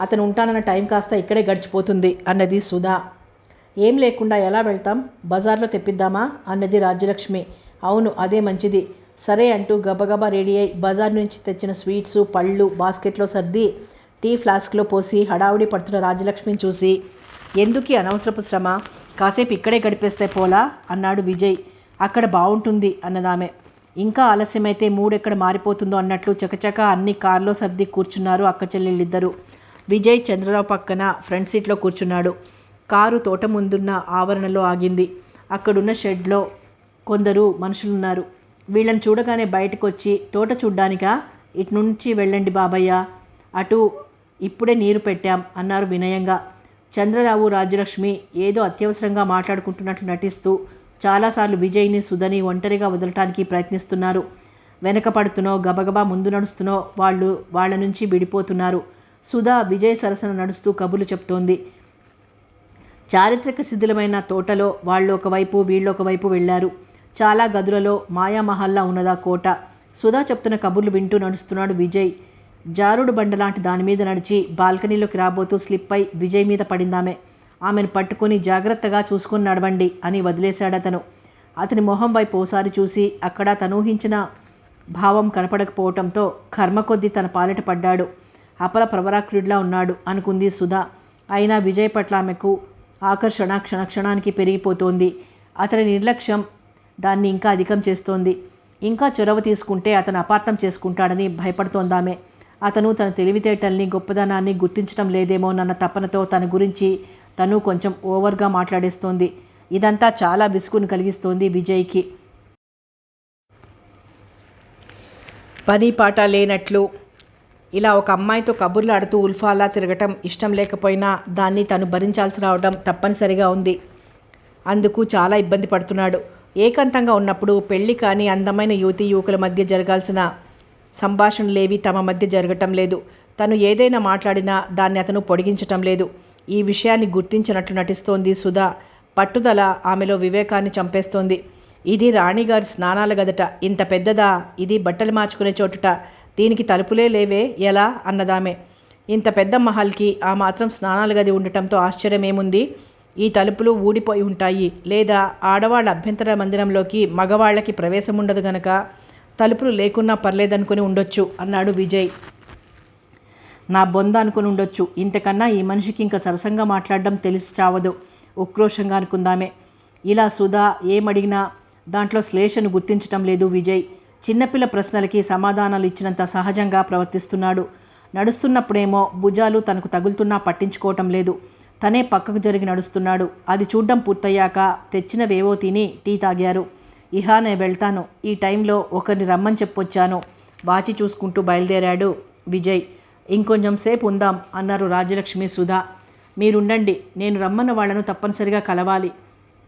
అతను ఉంటానన్న టైం కాస్త ఇక్కడే గడిచిపోతుంది అన్నది సుధా. ఏం లేకుండా ఎలా వెళ్తాం? బజార్లో తెప్పిద్దామా అన్నది రాజ్యలక్ష్మి. అవును, అదే మంచిది. సరే అంటూ గబగబా రెడీ అయి బజార్ నుంచి తెచ్చిన స్వీట్సు పళ్ళు బాస్కెట్లో సర్ది టీ ఫ్లాస్క్లో పోసి హడావుడి పడుతున్న రాజ్యలక్ష్మిని చూసి ఎందుకు అనవసరపు శ్రమ, కాసేపు ఇక్కడే గడిపేస్తే పోలా అన్నాడు విజయ్. అక్కడ బాగుంటుంది అన్నదామె. ఇంకా ఆలస్యమైతే మూడెక్కడ మారిపోతుందో అన్నట్లు చకచక అన్ని కారులో సర్ది కూర్చున్నారు అక్క చెల్లెళ్ళిద్దరూ. విజయ్ చంద్రరావు పక్కన ఫ్రంట్ సీట్లో కూర్చున్నాడు. కారు తోట ముందున్న ఆవరణలో ఆగింది. అక్కడున్న షెడ్లో కొందరు మనుషులున్నారు. వీళ్ళని చూడగానే బయటకు వచ్చి తోట చూడ్డానికా? ఇటు నుంచి వెళ్ళండి బాబయ్య, అటు ఇప్పుడే నీరు పెట్టాం అన్నారు వినయంగా. చంద్రరావు రాజ్యలక్ష్మి ఏదో అత్యవసరంగా మాట్లాడుకుంటున్నట్లు నటిస్తూ చాలాసార్లు విజయ్ని సుధని ఒంటరిగా వదలటానికి ప్రయత్నిస్తున్నారు. వెనకపడుతునో గబగబా ముందు నడుస్తునో వాళ్ళ నుంచి విడిపోతున్నారు. సుధా విజయ్ సరసన నడుస్తూ కబుర్లు చెప్తోంది. చారిత్రక శిథిలమైన తోటలో వాళ్ళు ఒకవైపు వీళ్ళొకవైపు వెళ్లారు. చాలా గదులలో మాయామహల్లా ఉన్నదా కోట. సుధా చెప్తున్న కబుర్లు వింటూ నడుస్తున్నాడు విజయ్. జారుడు బండలాంటి దానిమీద నడిచి బాల్కనీలోకి రాబోతూ స్లిప్ అయి విజయ్ మీద పడిందామె. ఆమెను పట్టుకొని జాగ్రత్తగా చూసుకొని నడవండి అని వదిలేశాడతను. అతని మొహం వైపు ఓసారి చూసి అక్కడ తనూహించిన భావం కనపడకపోవటంతో కర్మ కొద్దీ తన పాలిట పడ్డాడు. అపర ప్రవరాక్రుడిలా ఉన్నాడు అనుకుంది సుధా. అయినా విజయ్ పట్ల ఆమెకు ఆకర్షణ క్షణక్షణానికి పెరిగిపోతోంది. అతని నిర్లక్ష్యం దాన్ని ఇంకా అధికం చేస్తోంది. ఇంకా చొరవ తీసుకుంటే అతను అపార్థం చేసుకుంటాడని భయపడుతోందామె. అతను తన తెలివితేటల్ని గొప్పదనాన్ని గుర్తించడం లేదేమోనన్న తపనతో తన గురించి తను కొంచెం ఓవర్గా మాట్లాడేస్తోంది. ఇదంతా చాలా విసుగును కలిగిస్తోంది విజయ్కి. పని పాట లేనట్లు ఇలా ఒక అమ్మాయితో కబుర్లు ఆడుతూ ఉల్ఫాలా తిరగటం ఇష్టం లేకపోయినా దాన్ని తను భరించాల్సి రావడం తప్పనిసరిగా ఉంది. అందుకు చాలా ఇబ్బంది పడుతున్నాడు. ఏకాంతంగా ఉన్నప్పుడు పెళ్లి కానీ అందమైన యువతీ యువకుల మధ్య జరగాల్సిన సంభాషణలేవి తమ మధ్య జరగటం లేదు. తను ఏదైనా మాట్లాడినా దాన్ని అతను పొడిగించటం లేదు. ఈ విషయాన్ని గుర్తించినట్లు నటిస్తోంది సుధా. పట్టుదల ఆమెలో వివేకాన్ని చంపేస్తోంది. ఇది రాణిగారి స్నానాల గదట. ఇంత పెద్దదా? ఇది బట్టలు మార్చుకునే చోటుట. దీనికి తలుపులే లేవే ఎలా అన్నదామె. ఇంత పెద్ద మహల్కి ఆ మాత్రం స్నానాల గది ఉండటంతో ఆశ్చర్యమేముంది? ఈ తలుపులు ఊడిపోయి ఉంటాయి, లేదా ఆడవాళ్ళ అభ్యంతర మందిరంలోకి మగవాళ్ళకి ప్రవేశం ఉండదు గనక తలుపులు లేకున్నా పర్లేదనుకుని ఉండొచ్చు అన్నాడు విజయ్. నా బొంద అనుకుని ఉండొచ్చు. ఇంతకన్నా ఈ మనిషికి ఇంకా సరసంగా మాట్లాడడం తెలిసి చావదు, ఉక్రోషంగా అనుకుందామే. ఇలా సుధా ఏమడిగినా దాంట్లో శ్లేషను గుర్తించటం లేదు విజయ్. చిన్నపిల్ల ప్రశ్నలకి సమాధానాలు ఇచ్చినంత సహజంగా ప్రవర్తిస్తున్నాడు. నడుస్తున్నప్పుడేమో భుజాలు తనకు తగులుతున్నా పట్టించుకోవటం లేదు. తనే పక్కకు జరిగి నడుస్తున్నాడు. అది చూడ్డం పూర్తయ్యాక తెచ్చినవేవో తిని టీ తాగారు. ఇహ నేను వెళ్తాను, ఈ టైంలో ఒకరిని రమ్మని చెప్పొచ్చాను, వాచి చూసుకుంటూ బయలుదేరాడు విజయ్. ఇంకొంచెం సేపు ఉందాం అన్నారు రాజ్యలక్ష్మి, సుధా. మీరుండండి, నేను రమ్మన్న వాళ్లను తప్పనిసరిగా కలవాలి.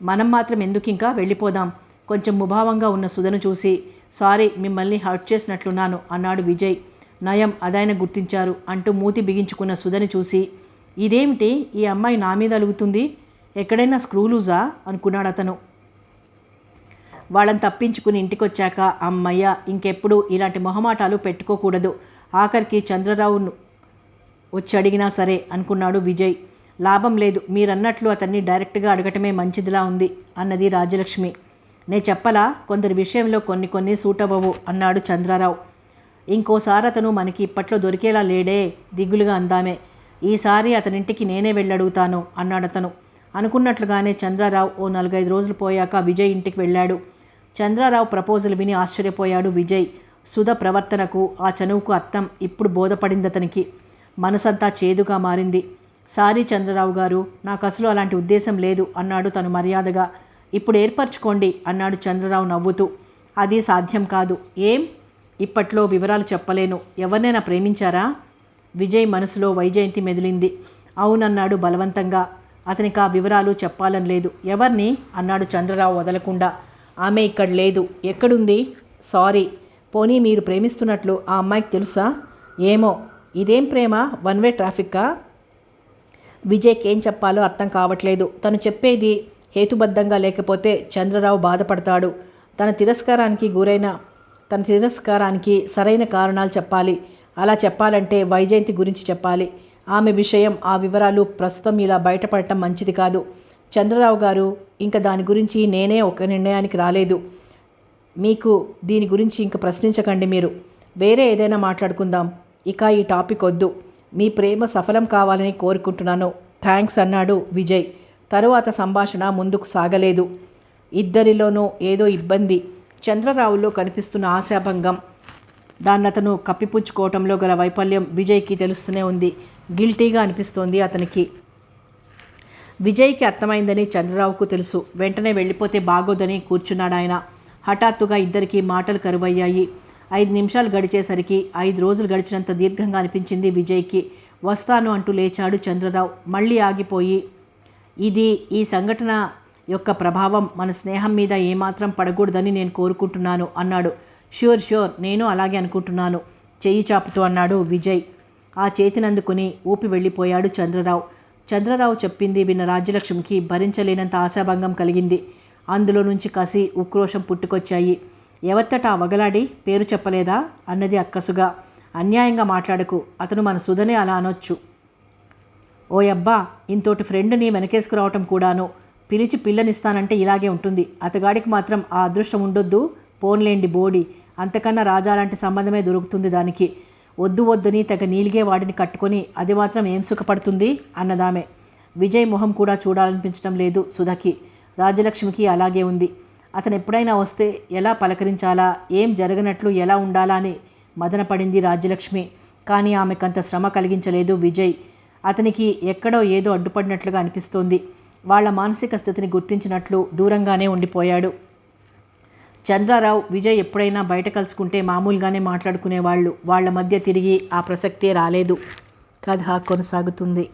మనం మాత్రం ఎందుకు, ఇంకా వెళ్ళిపోదాం. కొంచెం ముభావంగా ఉన్న సుధను చూసి, సారీ మిమ్మల్ని హర్ట్ చేసినట్లున్నాను అన్నాడు విజయ్. నయం, అదైనా గుర్తించారు అంటూ మూతి బిగించుకున్న సుధని చూసి, ఇదేమిటి ఈ అమ్మాయి నా మీద అలుగుతుంది, ఎక్కడైనా స్క్రూ లూజా అనుకున్నాడు అతను. వాళ్ళని తప్పించుకుని ఇంటికొచ్చాక అమ్మయ్య, ఇంకెప్పుడు ఇలాంటి మొహమాటాలు పెట్టుకోకూడదు, ఆఖరికి చంద్రరావును వచ్చి అడిగినా సరే అనుకున్నాడు విజయ్. లాభం లేదు, మీరన్నట్లు అతన్ని డైరెక్ట్గా అడగటమే మంచిదిలా ఉంది అన్నది రాజ్యలక్ష్మి. నే చెప్పలా, కొందరి విషయంలో కొన్ని సూట్ అవ్వవు అన్నాడు చంద్రరావు. ఇంకోసారి అతను మనకి ఇప్పట్లో దొరికేలా లేడే, దిగులుగా అందామే. ఈసారి అతనింటికి నేనే వెళ్ళడుగుతాను అన్నాడతను. అనుకున్నట్లుగానే చంద్రరావు ఓ 4-5 రోజులు పోయాక విజయ్ ఇంటికి వెళ్ళాడు. చంద్రరావు ప్రపోజల్ విని ఆశ్చర్యపోయాడు విజయ్. సుధ ప్రవర్తనకు, ఆ చనువుకు అర్థం ఇప్పుడు బోధపడింది అతనికి. మనసంతా చేదుగా మారింది. సారీ చంద్రరావు గారు, నాకు అసలు అలాంటి ఉద్దేశం లేదు అన్నాడు తను మర్యాదగా. ఇప్పుడు ఏర్పరచుకోండి అన్నాడు చంద్రరావు నవ్వుతూ. అది సాధ్యం కాదు. ఏం? ఇప్పట్లో వివరాలు చెప్పలేను. ఎవరినైనా ప్రేమించారా? విజయ్ మనసులో వైజయంతి మెదిలింది. అవునన్నాడు బలవంతంగా. అతనికి ఆ వివరాలు చెప్పాలని లేదు. ఎవరిని అన్నాడు చంద్రరావు వదలకుండా. ఆమె ఇక్కడ లేదు. ఎక్కడుంది? సారీ. పోనీ మీరు ప్రేమిస్తున్నట్లు ఆ అమ్మాయికి తెలుసా? ఏమో. ఇదేం ప్రేమ, వన్ వే ట్రాఫిక్కా? విజయ్కి ఏం చెప్పాలో అర్థం కావట్లేదు. తను చెప్పేది హేతుబద్ధంగా లేకపోతే చంద్రరావు బాధపడతాడు. తన తిరస్కారానికి సరైన కారణాలు చెప్పాలి. అలా చెప్పాలంటే వైజయంతి గురించి చెప్పాలి. ఆమె విషయం, ఆ వివరాలు ప్రస్తుతం ఇలా బయటపడటం మంచిది కాదు. చంద్రరావు గారు, ఇంకా దాని గురించి నేనే ఒక నిర్ణయానికి రాలేదు. మీకు దీని గురించి ఇంక ప్రశ్నించకండి. మీరు వేరే ఏదైనా మాట్లాడుకుందాం. ఇక ఈ టాపిక్ వద్దు. మీ ప్రేమ సఫలం కావాలని కోరుకుంటున్నాను. థ్యాంక్స్ అన్నాడు విజయ్. తరువాత సంభాషణ ముందుకు సాగలేదు. ఇద్దరిలోనూ ఏదో ఇబ్బంది. చంద్రరావులో కనిపిస్తున్న ఆశాభంగం, దాన్నతను కప్పిపుచ్చుకోవటంలో గల వైఫల్యం విజయ్కి తెలుస్తూనే ఉంది. గిల్టీగా అనిపిస్తోంది అతనికి. విజయ్కి అర్థమైందని చంద్రరావుకు తెలుసు. వెంటనే వెళ్ళిపోతే బాగోదని కూర్చున్నాడాయన. హఠాత్తుగా ఇద్దరికీ మాటలు కరువయ్యాయి. 5 నిమిషాలు గడిచేసరికి 5 రోజులు గడిచినంత దీర్ఘంగా అనిపించింది విజయ్కి. వస్తాను అంటూ లేచాడు చంద్రరావు. మళ్ళీ ఆగిపోయి, ఈ సంఘటన యొక్క ప్రభావం మన స్నేహం మీద ఏమాత్రం పడకూడదని నేను కోరుకుంటున్నాను అన్నాడు. ష్యూర్, నేను అలాగే అనుకుంటున్నాను, చెయ్యి చాపుతూ అన్నాడు విజయ్. ఆ చేతినందుకుని ఊపి వెళ్ళిపోయాడు చంద్రరావు. చంద్రరావు చెప్పింది విన్న రాజ్యలక్ష్మికి భరించలేనంత ఆశాభంగం కలిగింది. అందులో నుంచి కసి, ఉక్రోషం పుట్టుకొచ్చాయి. ఎవత్తట వగలాడి పేరు చెప్పలేదా అన్నది అక్కసుగా. అన్యాయంగా మాట్లాడకు, అతను మన సుధనే అలా అనొచ్చు. ఓయబ్బా, ఇంతోటి ఫ్రెండ్ని వెనకేసుకురావటం కూడాను. పిలిచి పిల్లనిస్తానంటే ఇలాగే ఉంటుంది. అతగాడికి మాత్రం ఆ అదృష్టం ఉండొద్దు. పోన్లేండి బోడి, అంతకన్నా రాజాలాంటి సంబంధమే దొరుకుతుంది దానికి. వద్దని తెగ నీలిగే వాడిని కట్టుకొని అది మాత్రం ఏం సుఖపడుతుంది అన్నదామె. విజయ్ మొహం కూడా చూడాలనిపించడం లేదు సుధకి. రాజలక్ష్మికి అలాగే ఉంది. అతను ఎప్పుడైనా వస్తే ఎలా పలకరించాలా, ఏం జరగనట్లు ఎలా ఉండాలా అని మదనపడింది రాజ్యలక్ష్మి. కానీ ఆమెకంత శ్రమ కలిగించలేదు విజయ్. అతనికి ఎక్కడో ఏదో అడ్డుపడినట్లుగా అనిపిస్తోంది. వాళ్ల మానసిక స్థితిని గుర్తించినట్లు దూరంగానే ఉండిపోయాడు. చంద్రరావు, విజయ్ ఎప్పుడైనా బయట కలుసుకుంటే మామూలుగానే మాట్లాడుకునేవాళ్ళు. వాళ్ల మధ్య తిరిగి ఆ ప్రసక్తే రాలేదు. కథ కొనసాగుతుంది.